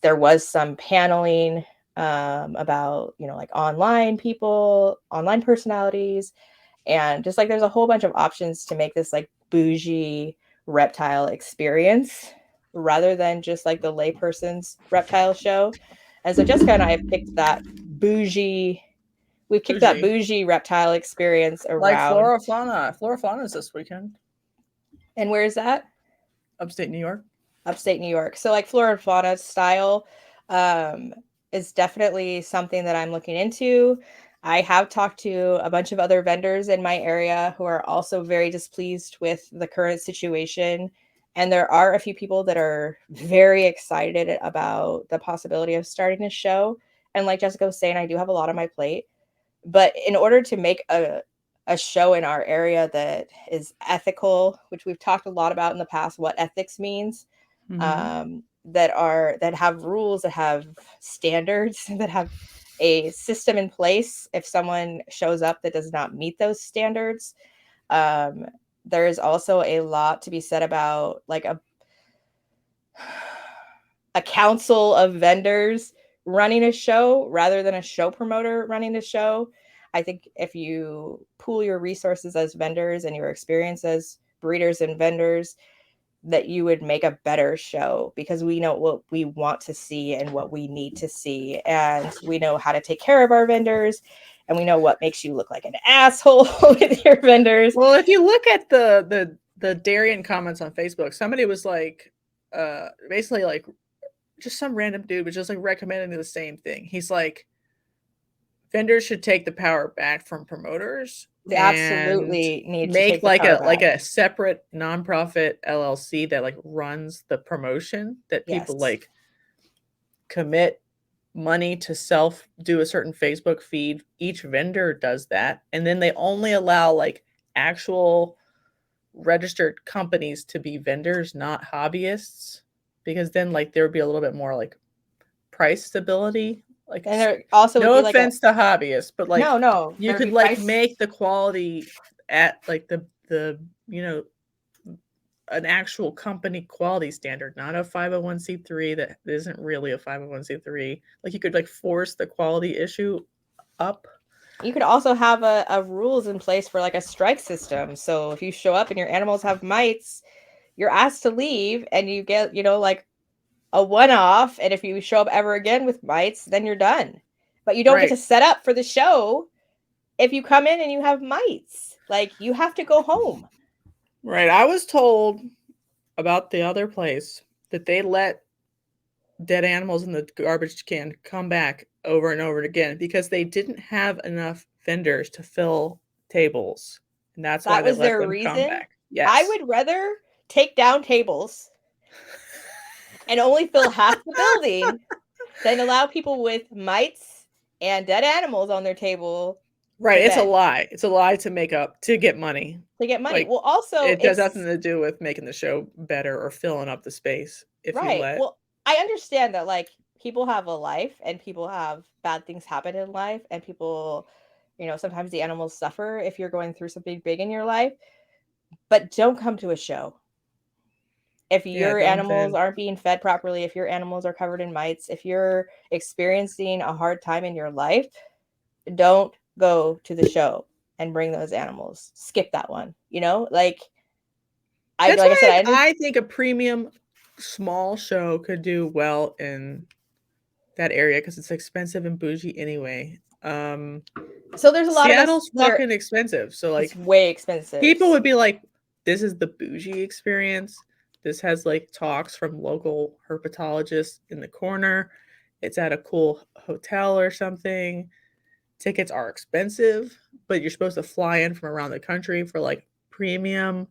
there was some paneling about, like online people, online personalities. And just like there's a whole bunch of options to make this like bougie reptile experience rather than just like the layperson's reptile show. And so Jessica and I have picked that bougie reptile experience around. Like Flora Fauna. Flora Fauna is this weekend. And where is that? Upstate New York. Upstate New York. So like Flora Fauna style is definitely something that I'm looking into. I have talked to a bunch of other vendors in my area who are also very displeased with the current situation. And there are a few people that are very excited about the possibility of starting a show. And like Jessica was saying, I do have a lot on my plate. But in order to make a show in our area that is ethical, which we've talked a lot about in the past, what ethics means, that have rules, that have standards, that have a system in place. If someone shows up that does not meet those standards, there is also a lot to be said about like a council of vendors running a show rather than a show promoter running the show. I think if you pool your resources as vendors and your experience as breeders and vendors, that you would make a better show, because we know what we want to see and what we need to see. And we know how to take care of our vendors, and we know what makes you look like an asshole with your vendors. Well, if you look at the Darien comments on Facebook, somebody was like, basically like just some random dude was just like recommending the same thing. He's like, vendors should take the power back from promoters. They absolutely need to make like a separate nonprofit LLC that like runs the promotion, that people like commit money to do a certain Facebook feed. Each vendor does that, and then they only allow like actual registered companies to be vendors, not hobbyists, because then like there would be a little bit more like price stability. Like, and there also no offense to hobbyists, but like no, you could like make the quality at like the an actual company quality standard, not a 501c3 that isn't really a 501c3. Like you could like force the quality issue up. You could also have a rules in place for like a strike system. So if you show up and your animals have mites, you're asked to leave and you get, like a one-off. And if you show up ever again with mites, then you're done. But you don't get to set up for the show if you come in and you have mites. Like, you have to go home. Right. I was told about the other place that they let dead animals in the garbage can come back over and over again because they didn't have enough vendors to fill tables. And that's why they let them come back. Yes. I would rather take down tables and only fill half the building than allow people with mites and dead animals on their table. Right. It's a lie. It's a lie to make up, to get money. Like, well, also, it has nothing to do with making the show better or filling up the space. Well, I understand that, like, people have a life and people have bad things happen in life, and people, sometimes the animals suffer if you're going through something big in your life, but don't come to a show. If your animals aren't being fed properly, if your animals are covered in mites, if you're experiencing a hard time in your life, don't go to the show and bring those animals. Skip that one, like, I think a premium small show could do well in that area because it's expensive and bougie anyway. So there's a lot Seattle's fucking expensive. So, like, it's way expensive. People would be like, this is the bougie experience. This has like talks from local herpetologists in the corner. It's at a cool hotel or something. Tickets are expensive, but you're supposed to fly in from around the country for like premium.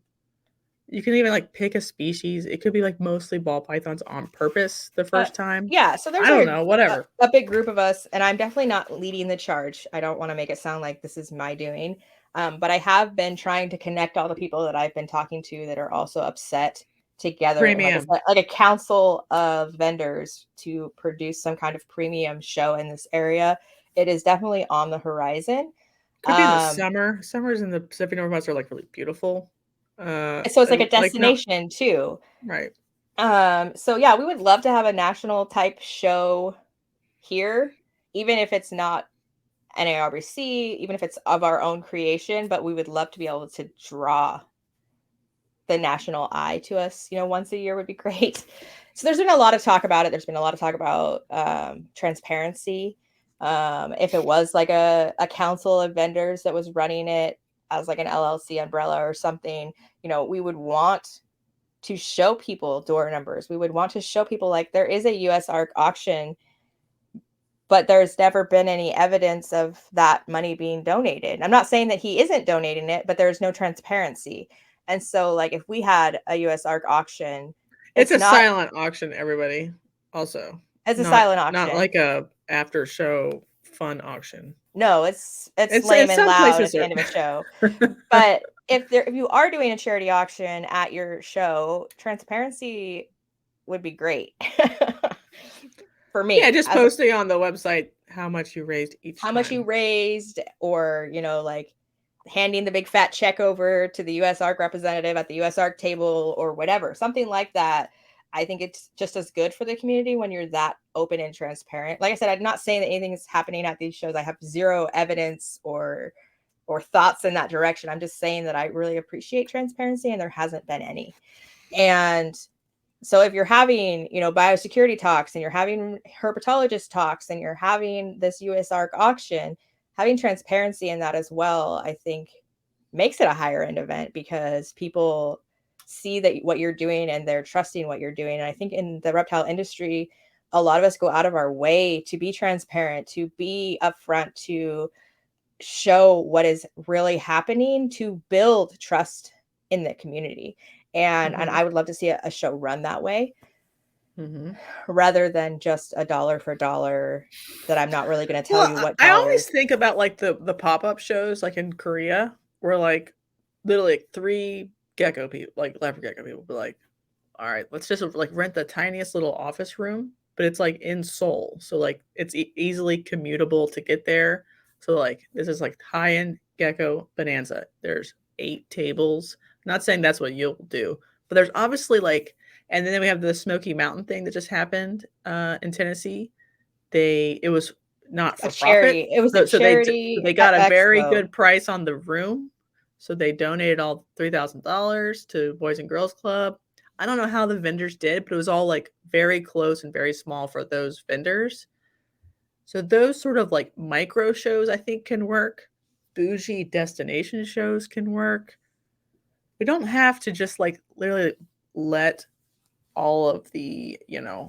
You can even like pick a species. It could be like mostly ball pythons on purpose the first time. Yeah, so there's I don't know, whatever. A big group of us, and I'm definitely not leading the charge. I don't want to make it sound like this is my doing. But I have been trying to connect all the people that I've been talking to that are also upset together, like a council of vendors to produce some kind of premium show in this area. It is definitely on the horizon. Could be in the summer. Summers in the Pacific Northwest are like really beautiful. So it's like a destination too. Right. So yeah, we would love to have a national type show here, even if it's not NARBC, even if it's of our own creation, but we would love to be able to draw the national eye to us, once a year would be great. So there's been a lot of talk about it. There's been a lot of talk about transparency. If it was like a council of vendors that was running it as like an LLC umbrella or something, we would want to show people door numbers. We would want to show people like there is a US ARC auction, but there's never been any evidence of that money being donated. I'm not saying that he isn't donating it, but there's no transparency. And so, like, if we had a US ARC auction, it's a silent auction, everybody. Also, it's a silent auction, not like a after show fun auction. No, it's lame and loud at the end of a show. But if you are doing a charity auction at your show, transparency would be great. For me, yeah, just posting on the website how much you raised each time. How much you raised, or like handing the big fat check over to the US ARC representative at the US ARC table or whatever, something like that. I think it's just as good for the community when you're that open and transparent. Like I said, I'm not saying that anything is happening at these shows. I have zero evidence or thoughts in that direction. I'm just saying that I really appreciate transparency, and there hasn't been any. And so if you're having, biosecurity talks, and you're having herpetologist talks, and you're having this US ARC auction, having transparency in that as well, I think makes it a higher end event, because people see that what you're doing and they're trusting what you're doing. And I think in the reptile industry, a lot of us go out of our way to be transparent, to be upfront, to show what is really happening, to build trust in the community. And I would love to see a show run that way, rather than just a dollar for dollar that I'm not really going to tell you what. I always think about like the pop-up shows like in Korea, where like literally like 3 gecko people, like leopard gecko people, be like, all right, let's just like rent the tiniest little office room, but it's like in Seoul, so like it's easily commutable to get there. So like this is like high-end gecko bonanza. There's 8 tables. I'm not saying that's what you'll do, but there's obviously like, and then we have the Smoky Mountain thing that just happened in Tennessee. It was not for a charity. profit. It was a So charity they got a very expo. good price on the room. So they donated all $3,000 to Boys and Girls Club. I don't know how the vendors did, but it was all like very close and very small for those vendors. So those sort of like micro shows I think can work. Bougie destination shows can work. We don't have to just like literally let all of the,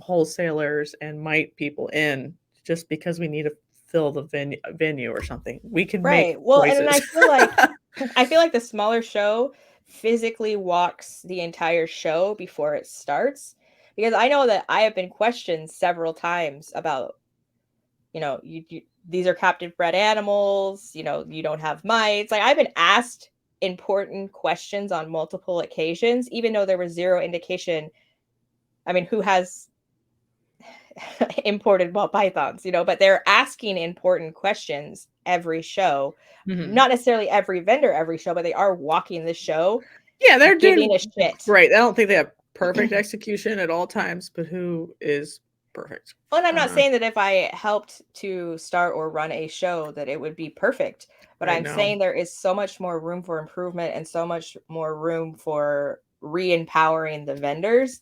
wholesalers and mite people in just because we need to fill the venue or something. We can make Right. Well, and choices. I feel like the smaller show physically walks the entire show before it starts, because I know that I have been questioned several times about, these are captive bred animals, you don't have mites. Like, I've been asked important questions on multiple occasions, even though there was zero indication. I mean, who has imported ball pythons, but they're asking important questions every show. Mhm. Not necessarily every vendor every show, but they are walking the show. Yeah, they're giving doing a shit. Right. I don't think they have perfect execution at all times, but who is perfect? Well, and I'm not saying that if I helped to start or run a show that it would be perfect, but I'm saying there is so much more room for improvement and so much more room for re-empowering the vendors,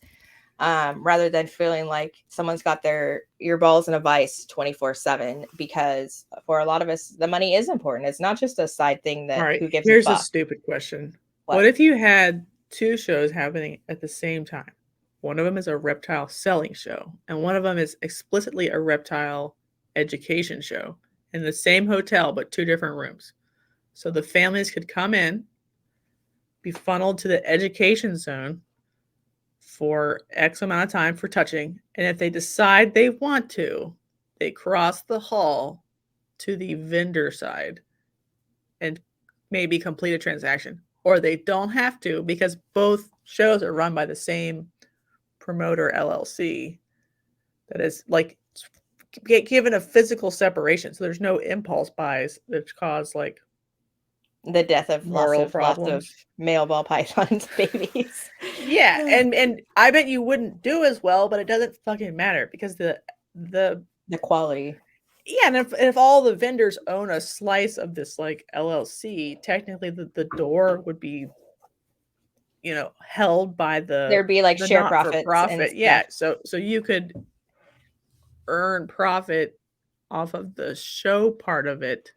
rather than feeling like someone's got their earballs in a vice 24/7, because for a lot of us, the money is important. It's not just a side thing that who gives Here's a a fuck. stupid question. What if you had two shows happening at the same time? One of them is a reptile selling show, and one of them is explicitly a reptile education show in the same hotel, but two different rooms. So the families could come in, be funneled to the education zone for X amount of time for touching, and if they decide they want to, they cross the hall to the vendor side and maybe complete a transaction. Or they don't have to, because both shows are run by the same promoter LLC that is like given a physical separation. So there's no impulse buys that cause like the death of moral lots of problems. male ball pythons babies. Yeah, and I bet you wouldn't do as well, but it doesn't fucking matter because the quality. Yeah, and if all the vendors own a slice of this like LLC, technically the door would be, held by There'd be like the share not for profits and profit. Yeah, so you could earn profit off of the show part of it,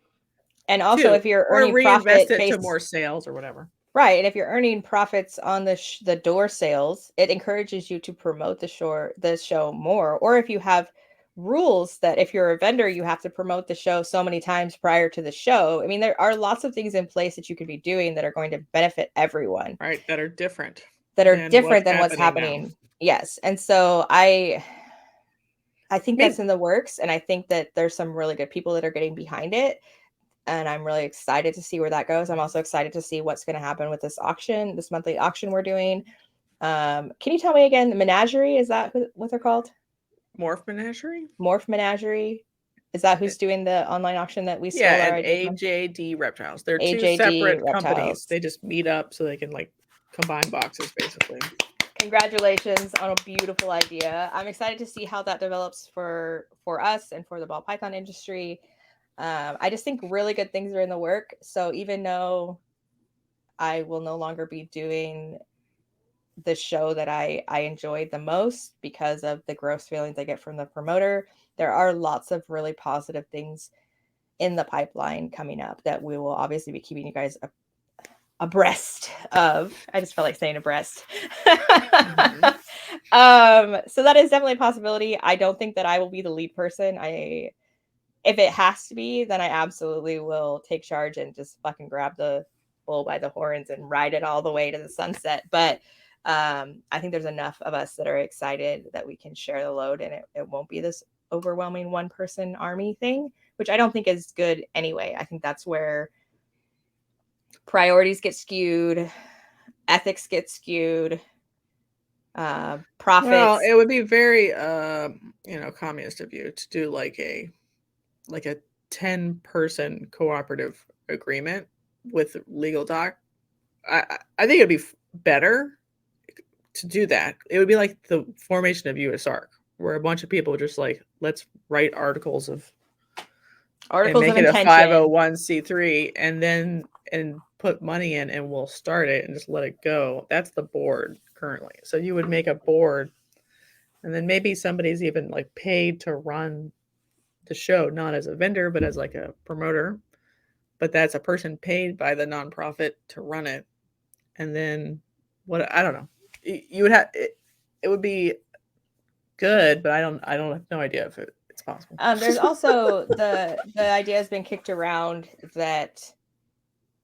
and also too, if you're or earning reinvest profit it to based, more sales or whatever. right, and if you're earning profits on the door sales, it encourages you to promote the show more. Or if you have rules that if you're a vendor, you have to promote the show so many times prior to the show. I mean, there are lots of things in place that you could be doing that are going to benefit everyone. Right, that are different than what's happening now. Yes. And so I think that's in the works, and I think that there's some really good people that are getting behind it, and I'm really excited to see where that goes. I'm also excited to see what's going to happen with this monthly auction we're doing. Can you tell me again, the Menagerie, is that what they're called? Morph Menagerie? Morph Menagerie? Is that who's doing the online auction that we stole our ideas from? AJD Reptiles. They're two separate companies. They just meet up so they can like combine boxes, basically. Congratulations on a beautiful idea. I'm excited to see how that develops for us and for the ball python industry. I just think really good things are in the work. So even though I will no longer be doing the show that I enjoyed the most because of the gross feelings I get from the promoter, there are lots of really positive things in the pipeline coming up that we will obviously be keeping you guys abreast of. I just felt like saying abreast. Mm-hmm. So that is definitely a possibility. I don't think that I will be the lead person. If it has to be, then I absolutely will take charge and just fucking grab the bull by the horns and ride it all the way to the sunset. But I think there's enough of us that are excited that we can share the load, and it won't be this overwhelming one person army thing, which I don't think is good anyway. I think that's where priorities get skewed, ethics get skewed, profits. Well, it would be very communist of you to do like a 10-person cooperative agreement with legal doc. I think it'd be better to do that. It would be like the formation of USARC, where a bunch of people just like, let's write articles of Articles make of it a intention. 501c3 and put money in, and we'll start it and just let it go. That's the board currently. So you would make a board, and then maybe somebody's even like paid to run the show, not as a vendor, but as like a promoter. But that's a person paid by the nonprofit to run it. And then what, I don't know. You would have it would be good, but I don't have no idea if it's possible. There's also the idea has been kicked around that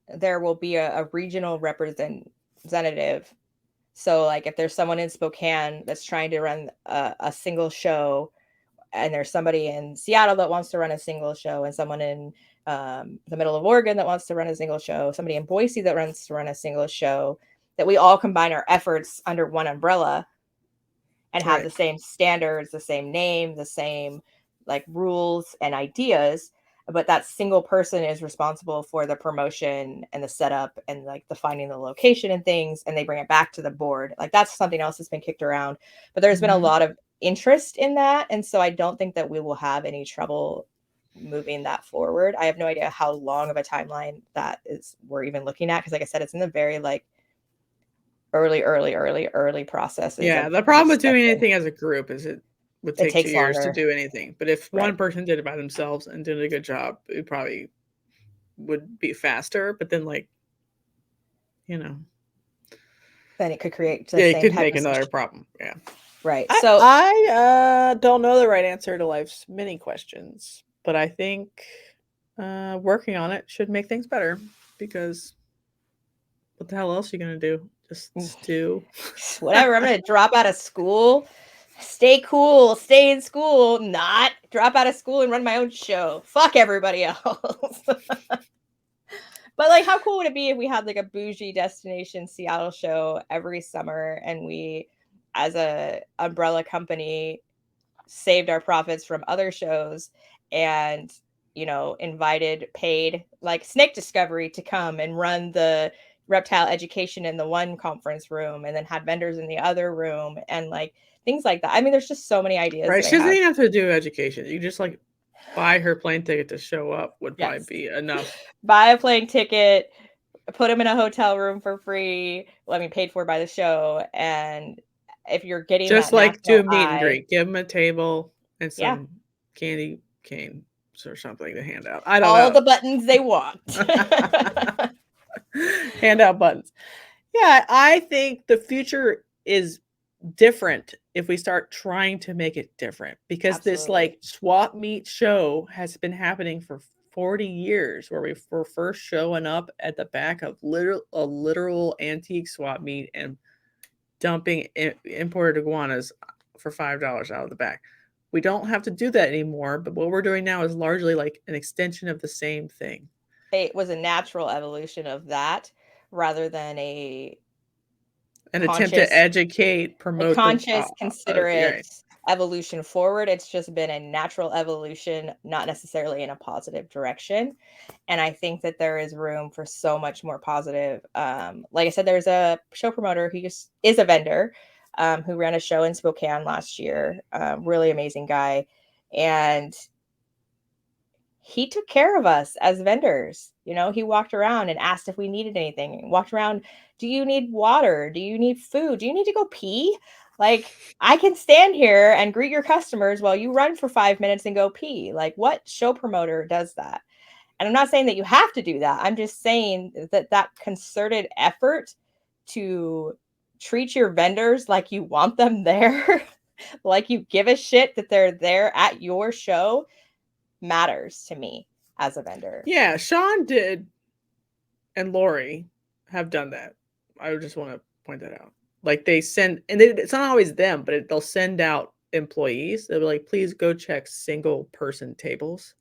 there will be a regional representative. So like if there's someone in Spokane that's trying to run a single show, and there's somebody in Seattle that wants to run a single show, and someone in the middle of Oregon that wants to run a single show, somebody in Boise that wants to run a single show, that we all combine our efforts under one umbrella and have the same standards, the same name, the same like rules and ideas, but that single person is responsible for the promotion and the setup and like the finding the location and things, and they bring it back to the board. Like that's something else that's been kicked around, but there's been a lot of interest in that, and so I don't think that we will have any trouble moving that forward. I have no idea how long of a timeline that is we're even looking at, because like I said, it's in the very like early processes. Yeah, the problem with doing anything as a group is it would take 2 years longer to do anything. But if one person did it by themselves and did a good job, it probably would be faster. But then, like, you know, then it could create the it same could type make of another problem. Yeah. Right. So I don't know the right answer to life's many questions, but I think working on it should make things better, because what the hell else are you going to do? Just do whatever. I'm going to drop out of school, stay cool, stay in school, not drop out of school and run my own show. Fuck everybody else. But like, how cool would it be if we had like a bougie destination Seattle show every summer, and we, as a umbrella company, saved our profits from other shows and, you know, invited paid like Snake Discovery to come and run the reptile education in the one conference room, and then had vendors in the other room, and like things like that. I mean, there's just so many ideas. Right. She doesn't even have to do education. You just like buy her plane ticket to show up would probably be enough. Buy a plane ticket, put them in a hotel room for free. Well, I mean, paid for by the show. And if you're getting just that like do a meet and greet, give them a table and some candy canes or something to hand out. I don't know. All the buttons they want. Hand out buttons. Yeah, I think the future is different if we start trying to make it different, because this like swap meet show has been happening for 40 years, where we were first showing up at the back of a literal antique swap meet and dumping imported iguanas for $5 out of the back. We don't have to do that anymore, but what we're doing now is largely like an extension of the same thing. It was a natural evolution of that, rather than an attempt to educate, promote, a conscious, considerate evolution forward. It's just been a natural evolution, not necessarily in a positive direction. And I think that there is room for so much more positive. Like I said, there's a show promoter who is a vendor, who ran a show in Spokane last year. Really amazing guy. And he took care of us as vendors. You know, he walked around and asked if we needed anything. Walked around, do you need water? Do you need food? Do you need to go pee? Like, I can stand here and greet your customers while you run for 5 minutes and go pee. Like, what show promoter does that? And I'm not saying that you have to do that. I'm just saying that concerted effort to treat your vendors like you want them there, like you give a shit that they're there at your show, matters to me as a vendor. Yeah, Sean did, and Lori have done that. I just want to point that out. Like they send, and it's not always them, but they'll send out employees. They'll be like, please go check single person tables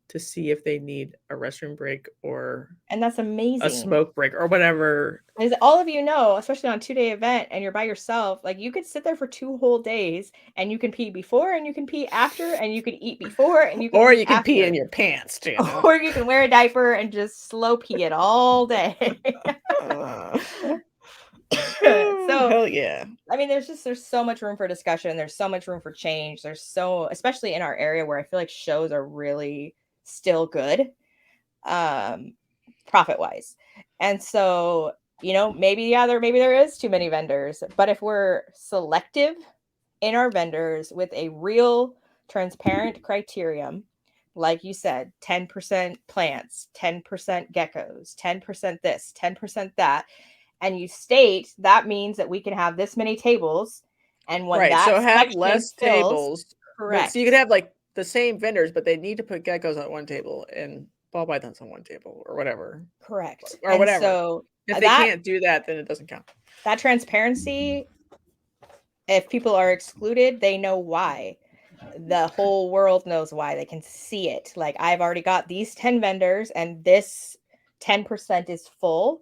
to see if they need a restroom break and that's amazing, a smoke break or whatever. As all of you know, especially on a 2-day event and you're by yourself, like you could sit there for 2 whole days and you can pee before and you can pee after and you can eat before and you can or eat you can after. pee in your pants too. Or you can wear a diaper and just slow pee it all day. So hell yeah. I mean, there's so much room for discussion. There's so much room for change. Especially in our area where I feel like shows are really still good, profit wise. And so, maybe there is too many vendors, but if we're selective in our vendors with a real transparent criterion, like you said, 10% plants, 10% geckos, 10% this, 10% that, and you state that means that we can have this many tables, and when Right. that So have section less fills, tables. correct. So you could have like the same vendors, but they need to put geckos on one table and ball pythons on one table or whatever. Correct. Or And whatever. so If they can't do that, then it doesn't count. That transparency, if people are excluded, they know why. The whole world knows why. They can see it. Like, I've already got these 10 vendors and this 10% is full.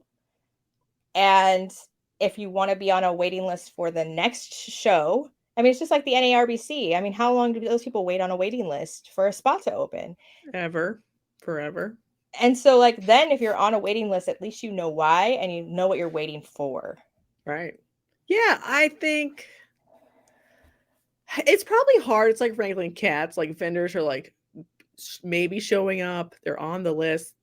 And if you want to be on a waiting list for the next show, I mean, it's just like the NARBC. I mean, how long do those people wait on a waiting list for a spot to open? Forever. And so, like, then if you're on a waiting list, at least you know why and you know what you're waiting for. Right. Yeah, I think it's probably hard. It's like wrangling cats. Like, vendors are like maybe showing up. They're on the list.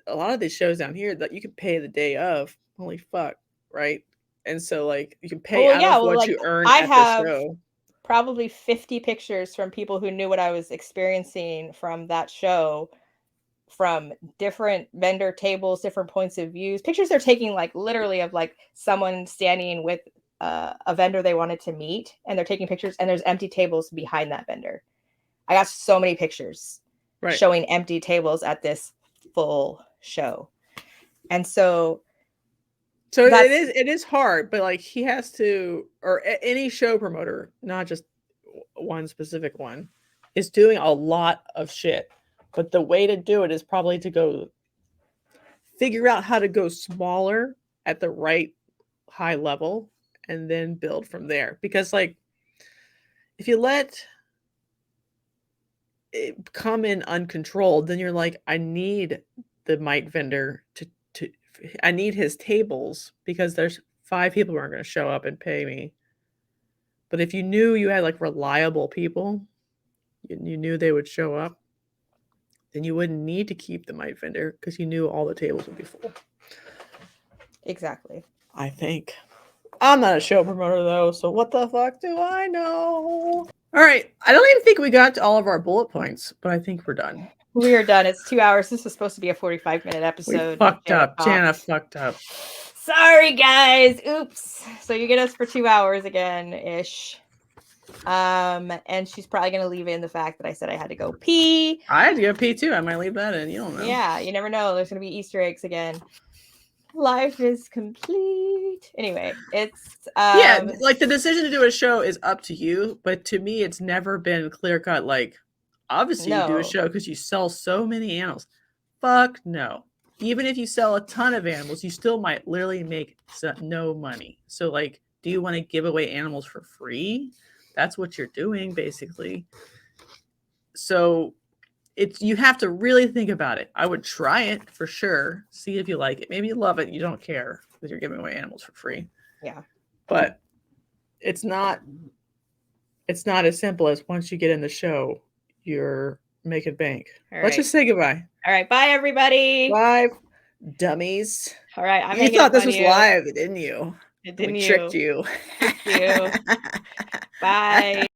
A lot of these shows down here that you can pay the day of. Holy fuck, right? And so, like, you can pay out of what you earn at the show. Probably 50 pictures from people who knew what I was experiencing from that show, from different vendor tables, different points of views. Pictures they're taking, like, literally of like someone standing with a vendor they wanted to meet, and they're taking pictures, and there's empty tables behind that vendor. I got so many pictures showing empty tables at this full show. And so it is hard, but like, he has to, or any show promoter, not just one specific one, is doing a lot of shit. But the way to do it is probably to go figure out how to go smaller at the right high level and then build from there. Because, like, if you let it come in uncontrolled, then you're like, I need the mite vendor to I need his tables because there's 5 people who aren't going to show up and pay me. But if you knew you had like reliable people, you knew they would show up, then you wouldn't need to keep the mite vendor because you knew all the tables would be full. Exactly. I think. I'm not a show promoter though, so what the fuck do I know? All right. I don't even think we got to all of our bullet points, but I think we're done. We are done. It's 2 hours. This was supposed to be a 45-minute episode. We fucked up. Jana fucked up. Sorry, guys. Oops. So you get us for 2 hours again-ish. And she's probably going to leave in the fact that I said I had to go pee. I had to go pee too. I might leave that in. You don't know. Yeah, you never know. There's going to be Easter eggs again. Life is complete. Anyway, it's like, the decision to do a show is up to you, but to me it's never been clear cut. Like, obviously you do a show because you sell so many animals. Fuck no. Even if you sell a ton of animals, you still might literally make no money. So, like, do you want to give away animals for free? That's what you're doing, basically. So you have to really think about it. I would try it for sure. See if you like it. Maybe you love it. You don't care because you're giving away animals for free. Yeah. But it's not as simple as once you get in the show, you're making bank. Let's just say goodbye. All right. Bye, everybody. Bye, dummies. All right. You thought this was live, didn't you? Didn't you? We tricked you. Bye.